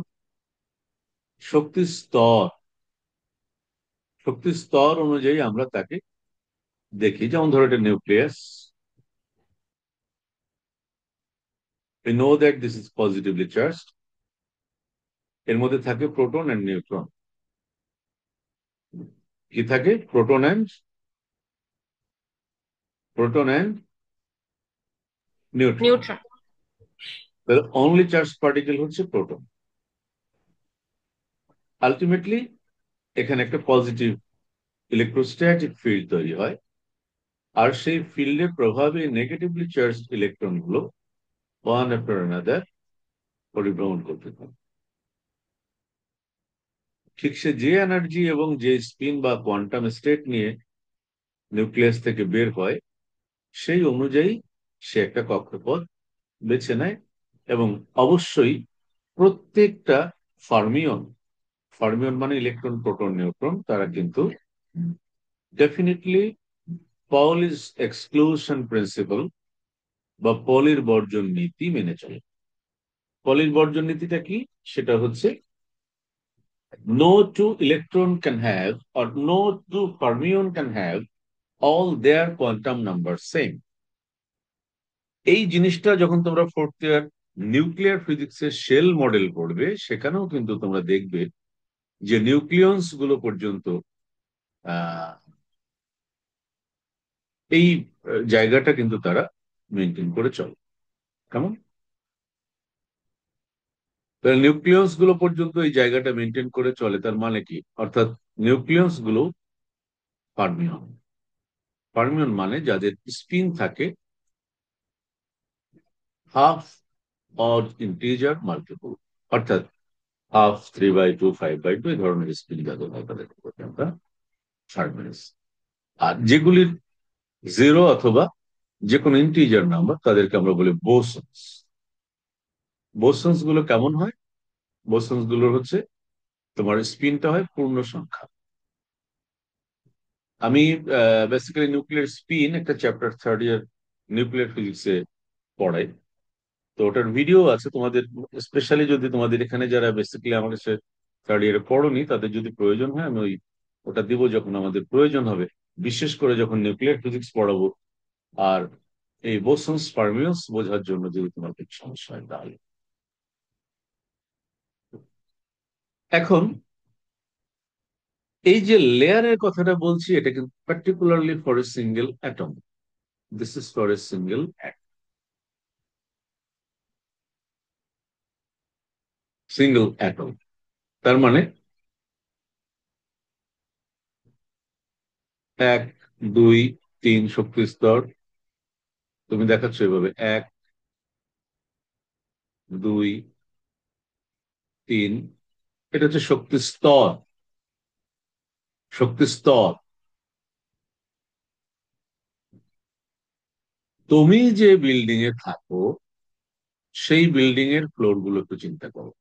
শক্তির স্তর শক্তির স্তর অনুযায়ী আমরা তাকে দেখি। যেমন ধরো এটা nucleus, we know that this is positively charged, এর মধ্যে থাকে প্রোটন এন্ড নিউট্রন। কি থাকে? Proton and neutron. নিউট্রন। তাহলে অনলি চার্জ পার্টিকেল হচ্ছে প্রোটন। আলটিমেটলি এখানে একটা পজিটিভ ইলেকট্রোস্ট্যাটিক ফিল্ড তৈরি হয়, আর সেই ফিল্ডের প্রভাবে নেগেটিভলি চার্জ ইলেকট্রন গুলো ওয়ান আফটার অ্যানাদার পরিভ্রমণ করতে থাকে। ঠিক সে যে এনার্জি এবং যে স্পিন বা কোয়ান্টাম স্টেট নিয়ে নিউক্লিয়াস থেকে বের হয়, সেই অনুযায়ী সে একটা কক্ষপথ বেছে নেয়। এবং অবশ্যই প্রত্যেকটা ফার্মিয়ন, ফার্মিয়ন মানে ইলেকট্রন প্রোটন নিউট্রন, তারা কিন্তু ডেফিনেটলি পলিস এক্সক্লুশন প্রিন্সিপাল বা পলির বর্জন নীতি মেনে চলে। পলির বর্জন নীতিটা কি? সেটা হচ্ছে no two electron can have, or no two fermion can have all their quantum numbers same. এই জিনিসটা যখন তোমরা ফোর্থ ইয়ার নিউক্লিয়ার ফিজিক্সের শেল মডেল পড়বে, সেখানেও কিন্তু তোমরা দেখবে যে নিউক্লিয়ন্স গুলো পর্যন্ত আহ, এই জায়গাটা কিন্তু তারা মেনটেন করে চলে। কেমন? তাহলে নিউক্লিয়াস গুলো পর্যন্ত এই জায়গাটা মেনটেন করে চলে, তার মানে কি? অর্থাৎ নিউক্লিয়াস গুলো ফার্মিয়ন। ফার্মিয়ন মানে যাদের স্পিন থাকে হাফ অড ইন্টিজার মাল্টিপল, অর্থাৎ হাফ, 3/2, 5/2 এই ধরনের স্পিন যাদের হয় তাদেরকে বলি আমরা ফার্মিয়নস। আর যেগুলির জিরো অথবা যে কোনো ইন্টিজার নাম্বার তাদেরকে আমরা বলি বোসন্স। বোসন্স গুলো কেমন হয়? বোসন্স গুলোর হচ্ছে তোমার স্পিনটা হয় পূর্ণ সংখ্যা। আমি বেসিক্যালি নিউক্লিয়ার স্পিন একটা চ্যাপ্টার 3rd ইয়ার নিউক্লিয়ার ফিজিক্সে পড়াই। তো ওটার ভিডিও আছে তোমাদের, স্পেশালি যদি তোমাদের এখানে যারা বেসিক্যালি আমার কাছে 3rd ইয়ারে পড়োনি তাদের যদি প্রয়োজন হয় আমি ওটা দিব যখন আমাদের প্রয়োজন হবে, বিশেষ করে যখন নিউক্লিয়ার ফিজিক্স পড়াবো। আর এই বোসন্স ফার্মিয়ন্স বোঝার জন্য যদি তোমার কিছু সমস্যা হয় তাহলে। এখন এই যে লেয়ারের কথাটা বলছি এটা কিন্তু particularly for a single atom. This is for a single atom. তার মানে 1, 2, 3 শক্তি স্তর তুমি দেখাচ্ছ এভাবে, 1, 2, 3, এটা হচ্ছে শক্তি স্তর। শক্তি স্তর। তুমি যে বিল্ডিং এ থাকো সেই বিল্ডিং এর ফ্লোর গুলো একটু চিন্তা করো।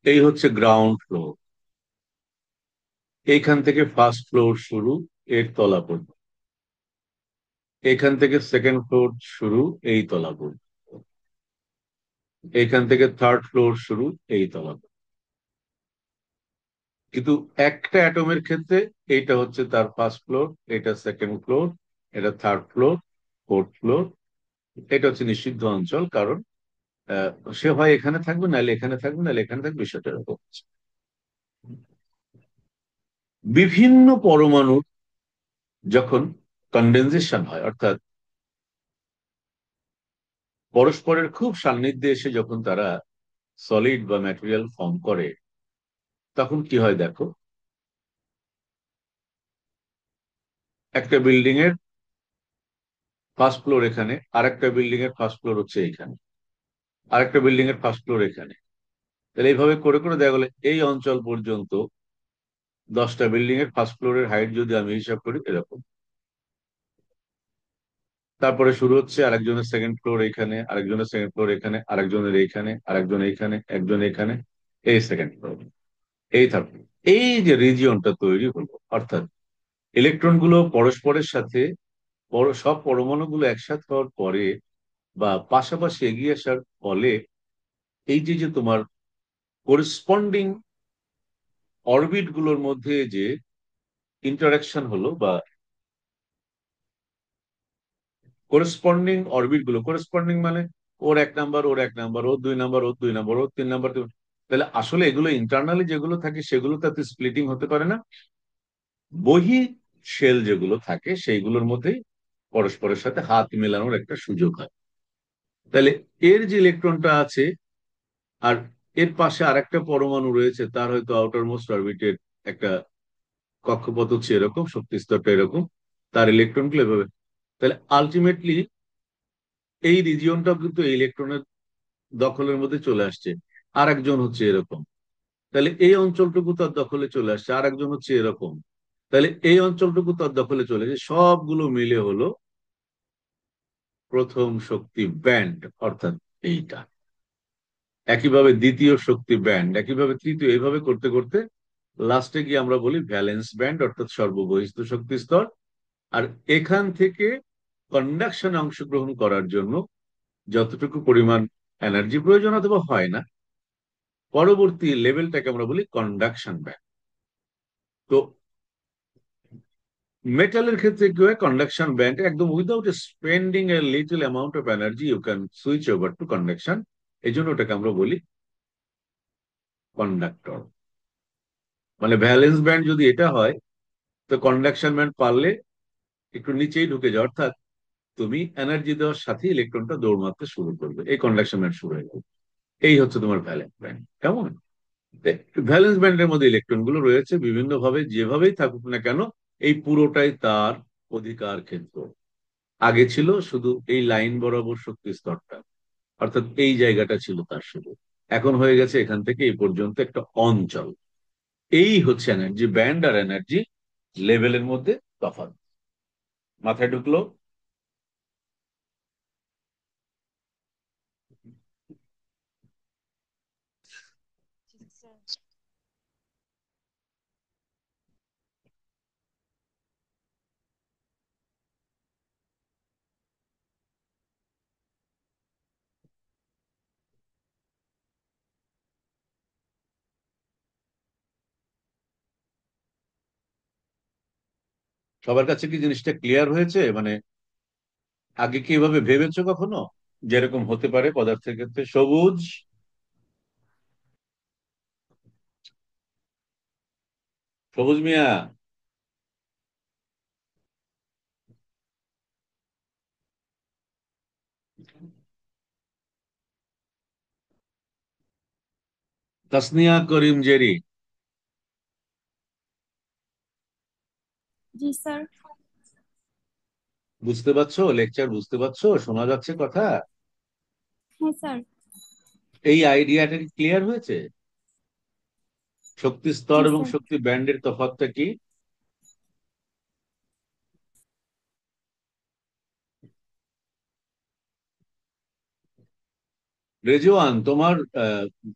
এই হচ্ছে গ্রাউন্ড ফ্লোর, এইখান থেকে ফার্স্ট ফ্লোর শুরু, এর তলা পর্যন্ত। এখান থেকে সেকেন্ড ফ্লোর শুরু, এই তলা পর্যন্ত। এখান থেকে থার্ড ফ্লোর শুরু, এই তলা পর্যন্ত। কিন্তু একটা অ্যাটমের ক্ষেত্রে এইটা হচ্ছে তার ফার্স্ট ফ্লোর, এটা সেকেন্ড ফ্লোর, এটা থার্ড ফ্লোর, ফোর্থ ফ্লোর। এটা হচ্ছে নিষিদ্ধ অঞ্চল, কারণ আহ, সে হয় এখানে থাকবে, নাহলে এখানে থাকবে, নাহলে এখানে থাকবে, বিষয়টা এরকম হচ্ছে। বিভিন্ন পরমাণু যখন কন্ডেনসেশন হয়, অর্থাৎ পরস্পরের খুব সান্নিধ্যে এসে যখন তারা সলিড বা ম্যাটেরিয়াল ফর্ম করে, তখন কি হয় দেখো। একটা বিল্ডিং এর ফার্স্ট ফ্লোর এখানে, আরেকটা বিল্ডিং এর ফার্স্ট ফ্লোর হচ্ছে এইখানে, আরেকটা বিল্ডিং এর ফার্স্ট ফ্লোর এখানে। তাহলে এইভাবে করে করে দেখা গেলো এই অঞ্চল পর্যন্ত 10টা বিল্ডিং এর ফার্স্ট ফ্লোরের হাইট যদি আমি হিসাব করি এরকম। তারপরে শুরু হচ্ছে আরেকজনের সেকেন্ড ফ্লোর এখানে, আরেকজনের সেকেন্ড ফ্লোর এখানে, আরেকজনের এইখানে, আরেকজন এইখানে, একজন এইখানে, এই সেকেন্ড ফ্লোর, এই থার্ড ফ্লোর। এই যে রিজিয়নটা তৈরি হলো, অর্থাৎ ইলেকট্রন গুলো পরস্পরের সাথে সব পরমাণুগুলো একসাথে হওয়ার পরে বা পাশাপাশি এগিয়ে আসার ফলে এই যে যে তোমার করেসপন্ডিং অরবিট গুলোর মধ্যে যে ইন্টারাকশন হলো, বা করেসপন্ডিং অরবিট গুলো, করেসপন্ডিং মানে ওর 1 নাম্বার, ওর 1 নাম্বার, ওর 2 নাম্বার, ওর 2 নাম্বার, ওর 3 নাম্বার, তাহলে আসলে এগুলো ইন্টারনালি যেগুলো থাকে সেগুলো তাতে স্প্লিটিং হতে পারে না। বহি শেল যেগুলো থাকে সেইগুলোর মধ্যে পরস্পরের সাথে হাত মেলানোর একটা সুযোগ হয়। তাহলে এর যে ইলেকট্রনটা আছে আর এর পাশে আরেকটা পরমাণু রয়েছে, তার হয়তো আউটার মোস্ট অরবিটের একটা কক্ষপথ হচ্ছে এরকম, শক্তি স্তরটা এরকম, তার ইলেকট্রন গুলো এভাবে। তাহলে আলটিমেটলি এই রিজিয়নটাও কিন্তু এই ইলেকট্রনের দখলের মধ্যে চলে আসছে। আর একজন হচ্ছে এরকম, তাহলে এই অঞ্চলটুকু তার দখলে চলে আসছে। আর একজন হচ্ছে এরকম, তাহলে এই অঞ্চলটুকু তার দখলে চলে আসছে। সবগুলো মিলে হলো প্রথম শক্তি ব্যান্ড, অর্থাৎ এইটা। একইভাবে দ্বিতীয় শক্তি ব্যান্ড, একইভাবে তৃতীয়, এইভাবে করতে করতে লাস্টে গিয়ে আমরা বলি ভ্যালেন্স ব্যান্ড, অর্থাৎ সর্ববহিস্থ শক্তি স্তর। আর এখান থেকে কন্ডাকশনে অংশগ্রহণ করার জন্য যতটুকু পরিমাণ এনার্জি প্রয়োজন অথবা হয় না, পরবর্তী লেভেলটাকে আমরা বলি কন্ডাকশন ব্যান্ড। তো মেটালের ক্ষেত্রে কি হয়, কন্ডাকশন ব্যান্ড একদম without spending a little amount of energy you can switch over to conduction. এই জন্য ওটাকে আমরা বলি কন্ডাক্টর। মানে ভ্যালেন্স ব্যান্ড যদি এটা হয়, তো কন্ডাকশন ব্যান্ড পারলে একটু নিচেই ঢুকে যাও, অর্থাৎ তুমি এনার্জি দেওয়ার সাথে ইলেকট্রনটা দৌড় মারতে শুরু করবে, এই কন্ডাকশন ব্যান্ড শুরু হয়ে যাবে। এই হচ্ছে তোমার ভ্যালেন্স ব্যান্ড। কেমন? ভ্যালেন্স ব্যান্ডের মধ্যে ইলেকট্রন গুলো রয়েছে বিভিন্ন ভাবে, যেভাবেই থাকুক না কেন এই পুরোটাই তার অধিকার ক্ষেত্র। আগে ছিল শুধু এই লাইন বরাবর শক্তি স্তরটা, অর্থাৎ এই জায়গাটা ছিল তার শুধু। এখন হয়ে গেছে এখান থেকে এই পর্যন্ত একটা অঞ্চল। এই হচ্ছে এনার্জি ব্যান্ড আর এনার্জি লেভেলের মধ্যে তফাৎ। মাথায় ঢুকলো? সবার কাছে কি জিনিসটা ক্লিয়ার হয়েছে? মানে আগে কি এভাবে ভেবেছো কখনো যেরকম হতে পারে পদার্থের ক্ষেত্রে? সবুজ, সবুজ মিয়া, তাসনিয়া করিম জেরি, জি স্যার। বুঝতে পারছো? লেকচার বুঝতে পারছো? শোনা যাচ্ছে কথা? হ্যাঁ স্যার। এই আইডিয়াটা কি ক্লিয়ার হয়েছে? শক্তি স্তর জি এবং স্যার। শক্তি ব্যান্ডের তফাৎটা কি? রেজওয়ান,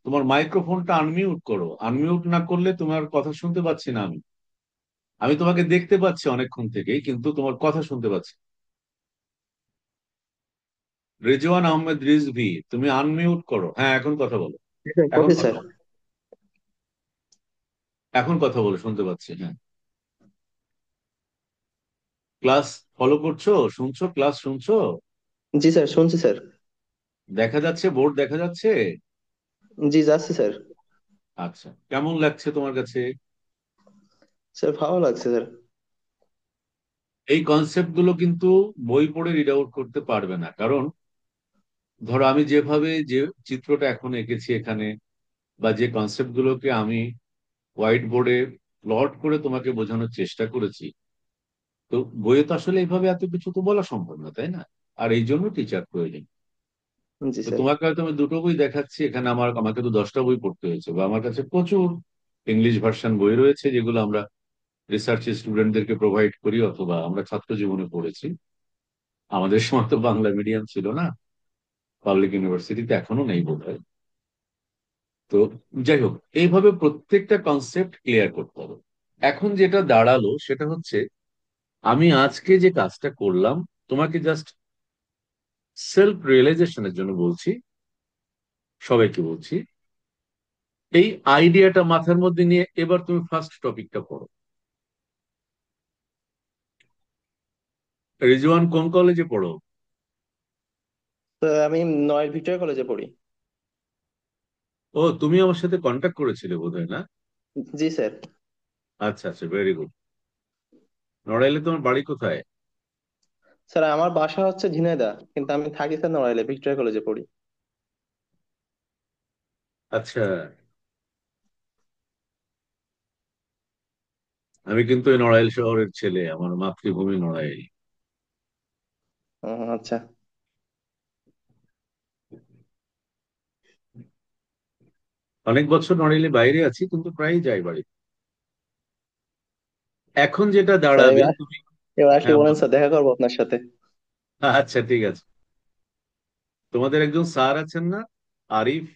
তোমার মাইক্রোফোনটা আনমিউট করো। আনমিউট না করলে তোমার কথা শুনতে পাচ্ছি না আমি। আমি তোমাকে দেখতে পাচ্ছি অনেকক্ষণ থেকেই, কিন্তু তোমার কথা শুনতে পাচ্ছি না। রেজওয়ান আহমেদ রিজভি, তুমি আনমিউট করো। হ্যাঁ, এখন কথা বলো। এখন করছি কথা স্যার। বলো। এখন কথা বলো, শুনতে পাচ্ছি। হ্যাঁ, ক্লাস ফলো করছো? শুনছো? ক্লাস শুনছো? জি স্যার, শুনছি স্যার। দেখা যাচ্ছে? বোর্ড দেখা যাচ্ছে? জি যাচ্ছি স্যার। আচ্ছা, কেমন লাগছে তোমার কাছে? স্যার ভালো লাগছে স্যার। এই কনসেপ্ট গুলো কিন্তু বই পড়ে রিড আউট করতে পারবে না, কারণ ধরো আমি যেভাবে যে চিত্রটা এখন এঁকেছি এখানে, বা যে কনসেপ্ট গুলোকে আমি হোয়াইট বোর্ডে প্লট করে তোমাকে বোঝানোর চেষ্টা করেছি, তো বইয়ে তো আসলে এইভাবে এত কিছু তো বলা সম্ভব না, তাই না? আর এই জন্য টিচার প্রয়োজন। জি তো স্যার। তোমাকে হয়তো আমি দুটো বই দেখাচ্ছি এখানে, আমাকে তো 10টা বই পড়তে হয়েছে, বা আমার কাছে প্রচুর ইংলিশ ভার্সন বই রয়েছে যেগুলো আমরা রিসার্চ স্টুডেন্টদেরকে প্রোভাইড করি, অথবা আমরা ছাত্র জীবনে পড়েছি। আমাদের সময় তো বাংলা মিডিয়াম ছিল না, পাবলিক ইউনিভার্সিটিতে এখনো নেই বোধহয়। তো যাই হোক, এইভাবে প্রত্যেকটা কনসেপ্ট ক্লিয়ার করতে হবে। এখন যেটা দাঁড়ালো সেটা হচ্ছে, আমি আজকে যে কাজটা করলাম তোমাকে জাস্ট সেলফ রিয়েলাইজেশনের জন্য বলছি, সবাইকে বলছি। এই আইডিয়াটা মাথার মধ্যে নিয়ে এবার তুমি ফার্স্ট টপিকটা পড়ো। রিজওয়ান কোন কলেজে পড়ো? তো আমি নয় ভিক্টোরিয়া কলেজে পড়ি। ও, তুমি আমার সাথে কন্ট্যাক্ট করেছিলে বোধহয়, না? জি স্যার। আচ্ছা আচ্ছা, ভেরি গুড। নড়াইলে তোমার বাড়ি কোথায়? স্যার আমার বাসা হচ্ছে ঝিনাইদহ, কিন্তু আমি থাকি স্যার নড়াইলে, ভিক্টোরিয়া কলেজে পড়ি। আচ্ছা, আমি কিন্তু এই নড়াইল শহরের ছেলে, আমার মাতৃভূমি নড়াইল। আচ্ছা। অনেক বছর নড়াইলে বাইরে আছি, কিন্তু প্রায়ই যাই বাড়ি। এখন যেটা স্যার দাঁড়াবে এবার তুমি। এবার আসলে হ্যাঁ, বলেন বলো। স্যার, দেখা করবো আপনার সাথে। আচ্ছা, ঠিক আছে। তোমাদের একজন স্যার আছেন না, আরিফ?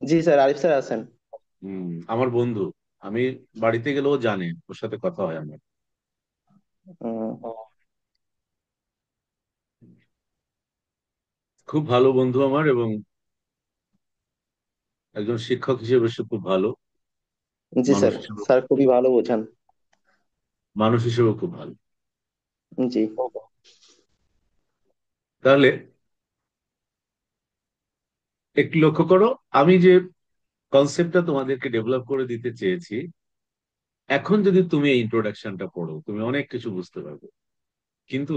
জি স্যার, আরিফ স্যার আছেন। আমার বন্ধু। আমি বাড়িতে গেলেও জানে, ওর সাথে কথা হয় আমার। উম, খুব ভালো বন্ধু আমার, এবং একজন শিক্ষক হিসেবে সে খুব ভালো জি মানুষ স্যার। ছিল। স্যার খুবই ভালো বোঝান। মানুষ হিসেবেও খুব ভালো। জি। তাহলে একটু লক্ষ্য করো, আমি যে কনসেপ্টটা তোমাদেরকে ডেভেলপ করে দিতে চেয়েছি, এখন যদি তুমি এই ইন্ট্রোডাকশনটা পড়ো তুমি অনেক কিছু বুঝতে পারবে। কিন্তু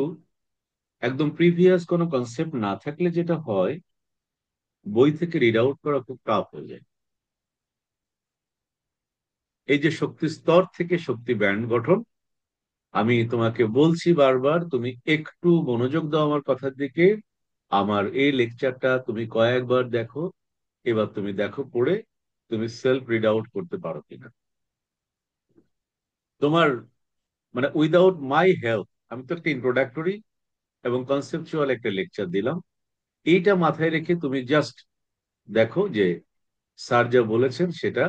একদম প্রিভিয়াস কোনো কনসেপ্ট না থাকলে যেটা হয়, বই থেকে রিড আউট করা খুব টাফ হয়ে যায়। এই যে শক্তি স্তর থেকে শক্তি ব্যান্ড গঠন, আমি তোমাকে বলছি বারবার, তুমি একটু মনোযোগ দাও আমার কথার দিকে। আমার এই লেকচারটা তুমি কয়েকবার দেখো, এবার তুমি দেখো পড়ে তুমি সেলফ রিড আউট করতে পারো কিনা। তোমার মানে উইদাউট মাই হেল্প, আমি তো একটা ইন্ট্রোডাক্টরি এবং কনসেপচুয়াল একটা লেকচার দিলাম, এইটা মাথায় রেখে তুমি জাস্ট দেখো যে স্যার যা বলেছেন সেটা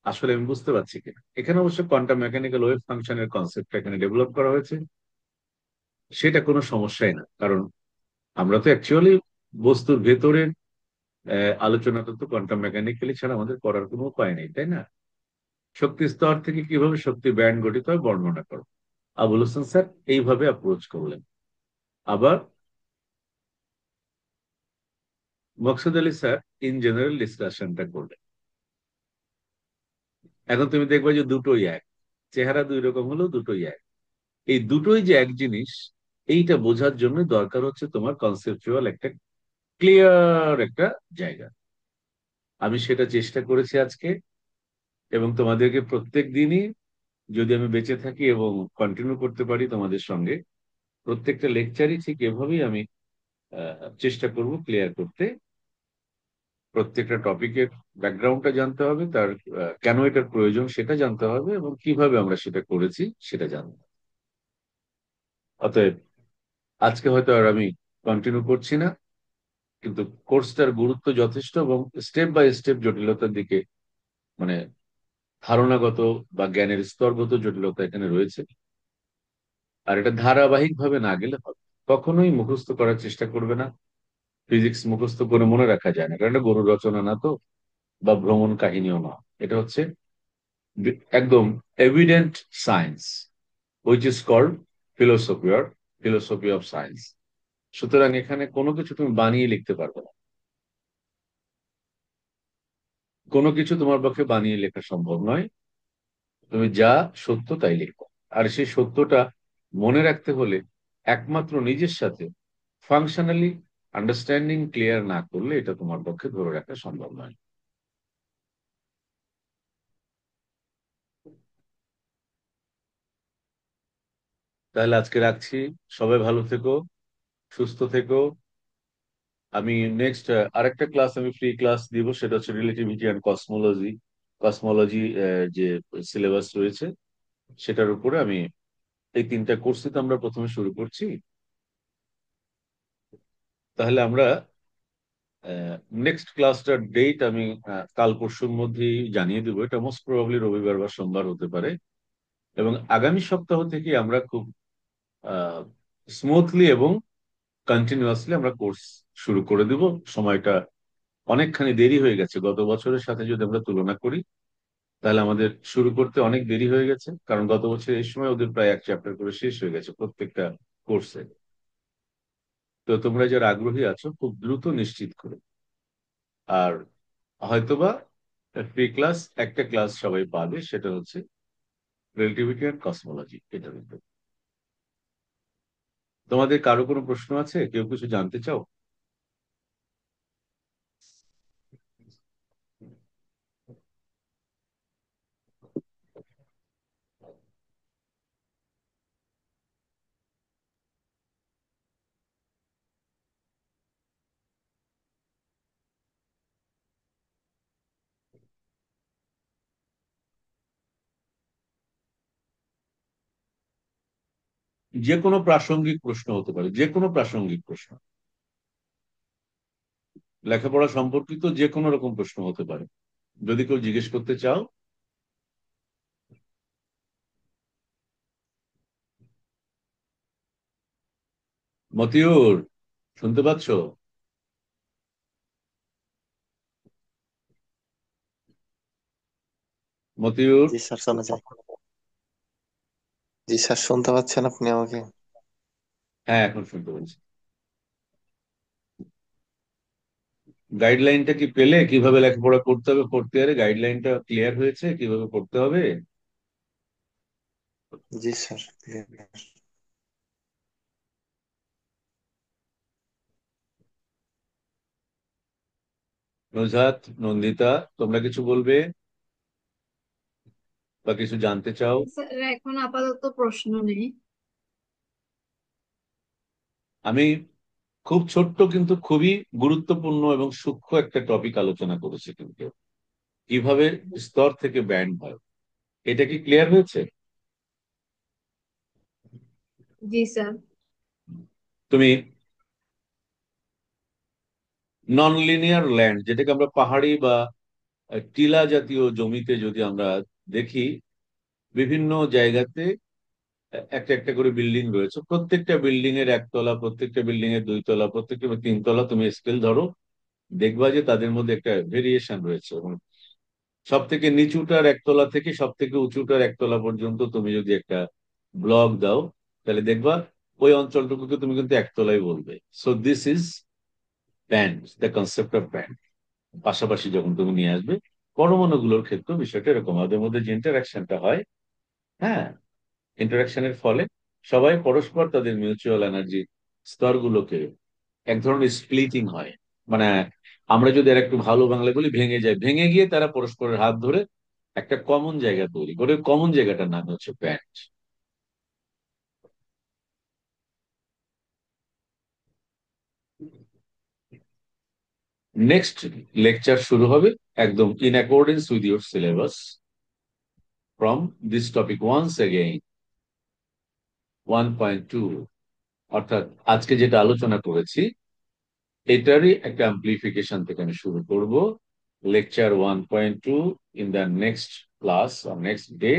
আসলে আমি বুঝতে পারছি কিনা। এখানে অবশ্য কোয়ান্টাম মেকানিক্যাল ওয়েভ ফাংশনের কনসেপ্টটা এখানে ডেভেলপ করা হয়েছে, সেটা কোনো সমস্যাই না, কারণ আমরা তো অ্যাকচুয়ালি বস্তুর ভেতরের আলোচনাটা তো কোয়ান্টাম মেকানিক্যালি ছাড়া আমাদের করার কোনো উপায় নেই, তাই না? শক্তি স্তর থেকে কিভাবে শক্তি ব্যান্ড গঠিত হয় বর্ণনা করো। আবুল হোসেন স্যার এইভাবে অ্যাপ্রোচ করলেন। আবার মকসুদ আলী স্যার ইন জেনারেল ডিসকাশনটা করলেন। এখন তুমি দেখবে যে দুটোই এক, চেহারা দুই রকম হলেও দুটোই এক। এই দুটোই যে এক জিনিস, এইটা বোঝার জন্য দরকার হচ্ছে তোমার কনসেপচুয়াল একটা ক্লিয়ার একটা জায়গা। আমি সেটা চেষ্টা করেছি আজকে, এবং তোমাদেরকে প্রত্যেক দিনই, যদি আমি বেঁচে থাকি এবং কন্টিনিউ করতে পারি তোমাদের সঙ্গে, প্রত্যেকটা লেকচারই ঠিক এভাবেই আমি চেষ্টা করব ক্লিয়ার করতে। প্রত্যেকটা টপিকের ব্যাকগ্রাউন্ডটা জানতে হবে, তার কেন এটার প্রয়োজন সেটা জানতে হবে, এবং কিভাবে আমরা সেটা করেছি সেটা জানতে হবে। অতএব আজকে হয়তো আর আমি কন্টিনিউ করছি না, কিন্তু কোর্সটার গুরুত্ব যথেষ্ট, এবং স্টেপ বাই স্টেপ জটিলতার দিকে, মানে ধারণাগত বা জ্ঞানের স্তরগত জটিলতা এখানে রয়েছে। আর এটা ধারাবাহিক ভাবে না গেলে হবে। কখনোই মুখস্থ করার চেষ্টা করবে না। ফিজিক্স মুখস্থ করে মনে রাখা যায় না, কারণ এটা গরু রচনা না তো, বা ভ্রমণ কাহিনীও না। এটা হচ্ছে একদম evident science, which is called philosophy or philosophy of science. সুতরাং এখানে কোনো কিছু তুমি বানিয়ে লিখতে পারবে না, কোনো কিছু তোমার পক্ষে বানিয়ে লেখা সম্ভব নয়। তুমি যা সত্য তাই লিখো। আর সেই সত্যটা মনে রাখতে হলে একমাত্র নিজের সাথে ফাংশনালি আন্ডারস্ট্যান্ডিং ক্লিয়ার না করলে এটা তোমার পক্ষে ধরে রাখা সম্ভব নয়। তাহলে আজকে রাখছি। সবাই ভালো থেকো, সুস্থ থেকো। আমি নেক্সট আরেকটা ক্লাস আমি ফ্রি ক্লাস দিব, সেটা হচ্ছে রিলেটিভিটি অ্যান্ড কসমোলজি। কসমোলজি যে সিলেবাস রয়েছে সেটার উপরে আমি, এই তিনটা কোর্সই তো আমরা প্রথমে শুরু করছি। তাহলে আমরা নেক্সট ক্লাসটার ডেট আমি কাল পরশুর মধ্যেই জানিয়ে দেবো। এটা মোস্ট প্রবাবলি রবিবার বা সোমবার হতে পারে। এবং আগামী সপ্তাহ থেকে আমরা খুব স্মুথলি এবং কন্টিনিউয়াসলি আমরা কোর্স শুরু করে দিব। সময়টা অনেকখানি দেরি হয়ে গেছে, গত বছরের সাথে যদি আমরা তুলনা করি তাহলে আমাদের শুরু করতে অনেক দেরি হয়ে গেছে, কারণ গত বছর এই সময় ওদের প্রায় এক চ্যাপ্টার করে শেষ হয়ে গেছে প্রত্যেকটা কোর্সে। তো তোমরা যারা আগ্রহী আছো খুব দ্রুত নিশ্চিত করে। আর হয়তোবা ফ্রি ক্লাস একটা ক্লাস সবাই পাবে, সেটা হচ্ছে রিলেটিভিটি অ্যান্ড কসমোলজি, এটার উপর। তোমাদের কারো কোনো প্রশ্ন আছে? কেউ কিছু জানতে চাও? যে কোনো প্রাসঙ্গিক প্রশ্ন হতে পারে, যে কোনো প্রাসঙ্গিক প্রশ্ন, লেখাপড়া সম্পর্কিত যে কোনো রকম প্রশ্ন হতে পারে, যদি কেউ জিজ্ঞেস করতে চাও। মতিউর, শুনতে পাচ্ছ? মতিউর, জি স্যার, চলে যায়। জি স্যার, শুনতে পাচ্ছেন আপনি আমাকে? হ্যাঁ, এখন শুনতে পাচ্ছি। গাইডলাইনটা কি পেলে, কিভাবে লেখাপড়া করতে হবে ফোর্থ ইয়ারে? গাইডলাইনটা ক্লিয়ার হয়েছে কিভাবে পড়তে হবে? জি স্যার। নুজহাত, নন্দিতা, তোমরা কিছু বলবে বা কিছু জানতে চাও? স্যার এখন আপাতত প্রশ্ন নেই। আমি খুব ছোট্ট কিন্তু খুবই গুরুত্বপূর্ণ এবং সূক্ষ্ম একটা টপিক আলোচনা করেছি, কিন্তু কিভাবে স্তর থেকে ব্যান্ড হয়, এটা কি ক্লিয়ার হয়েছে? জি স্যার। তুমি নন লিনিয়ার ল্যান্ড, যেটাকে আমরা পাহাড়ি বা টিলা জাতীয় জমিতে যদি আমরা দেখি, বিভিন্ন জায়গাতে একটা একটা করে বিল্ডিং রয়েছে, প্রত্যেকটা বিল্ডিং এর একতলা, প্রত্যেকটা বিল্ডিং এর দুইতলা, প্রত্যেকটা তিনতলা, তুমি স্কেল ধরো, দেখবা যে তাদের মধ্যে একটা ভেরিয়েশন রয়েছে। এবং সব থেকে নিচুটার একতলা থেকে সব থেকে উঁচুটার একতলা পর্যন্ত তুমি যদি একটা ব্লক দাও, তাহলে দেখবা ওই অঞ্চলটুকুকে তুমি কিন্তু একতলাই বলবে। So this is band, the concept of band. পাশাপাশি যখন তুমি নিয়ে আসবে, পরমাণুগুলোর ক্ষেত্রে বিষয়টা এরকম, ওদের মধ্যে যে ইন্টারাকশনটা হয়, হ্যাঁ, ইন্টারাকশনের ফলে সবাই পরস্পর তাদের মিউচুয়াল এনার্জি স্তরগুলোকে এক ধরনের স্প্লিটিং হয়। মানে আমরা যদি আর একটু ভালো বাংলা বলি, ভেঙে যায়, ভেঙে গিয়ে তারা পরস্পরের হাত ধরে একটা কমন জায়গা তৈরি করে। কমন জায়গাটার নাম হচ্ছে ব্যান্ড। নেক্সট লেকচার শুরু হবে একদম in accordance with your syllabus from this topic once again 1.2, অর্থাৎ আজকে যেটা আলোচনা করেছি এটারই একটা অ্যাম্প্লিফিকেশন থেকে আমি শুরু করব। Lecture 1.2 in the next class আর নেক্সট ডে,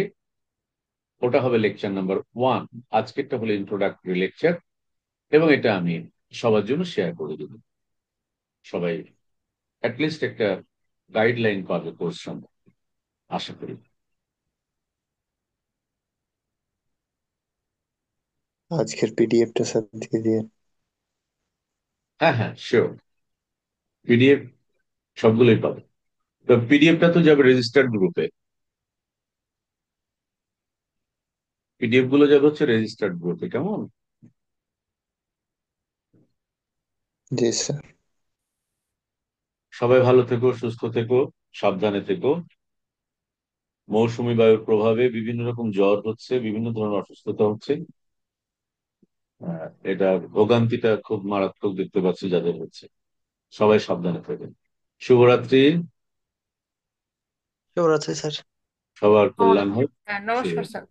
ওটা হবে লেকচার নাম্বার 1। আজকেরটা হলো ইন্ট্রোডাক্টরি লেকচার, এবং এটা আমি সবার জন্য শেয়ার করে দেব। সবাই অ্যাটলিস্ট একটা গাইডলাইন পাবে কোর্স সম্বন্ধে, আশা করি। আজকের পিডিএফটা স্যার দিয়ে দিয়ে। হ্যাঁ হ্যাঁ, শিওর, পিডিএফ সবগুলোই পাবে। তো পিডিএফটা তো যাবে রেজিস্টার্ড গ্রুপে, পিডিএফ গুলো যাবে হচ্ছে রেজিস্টার্ড গ্রুপে, কেমন? জি স্যার। সবাই ভালো থেকো, সুস্থ থেকো, সাবধানে থেকো। মৌসুমী বায়ুর প্রভাবে বিভিন্ন রকম জ্বর হচ্ছে, বিভিন্ন ধরনের অসুস্থতা হচ্ছে। এটা ভোগান্তিটা খুব মারাত্মক দেখতে পাচ্ছি যাদের হচ্ছে। সবাই সাবধানে থাকবেন। শুভরাত্রি। শুভরাত্রি স্যার। সবার কল্যাণ হোক। নমস্কার শুভরাত্রি। স্যার।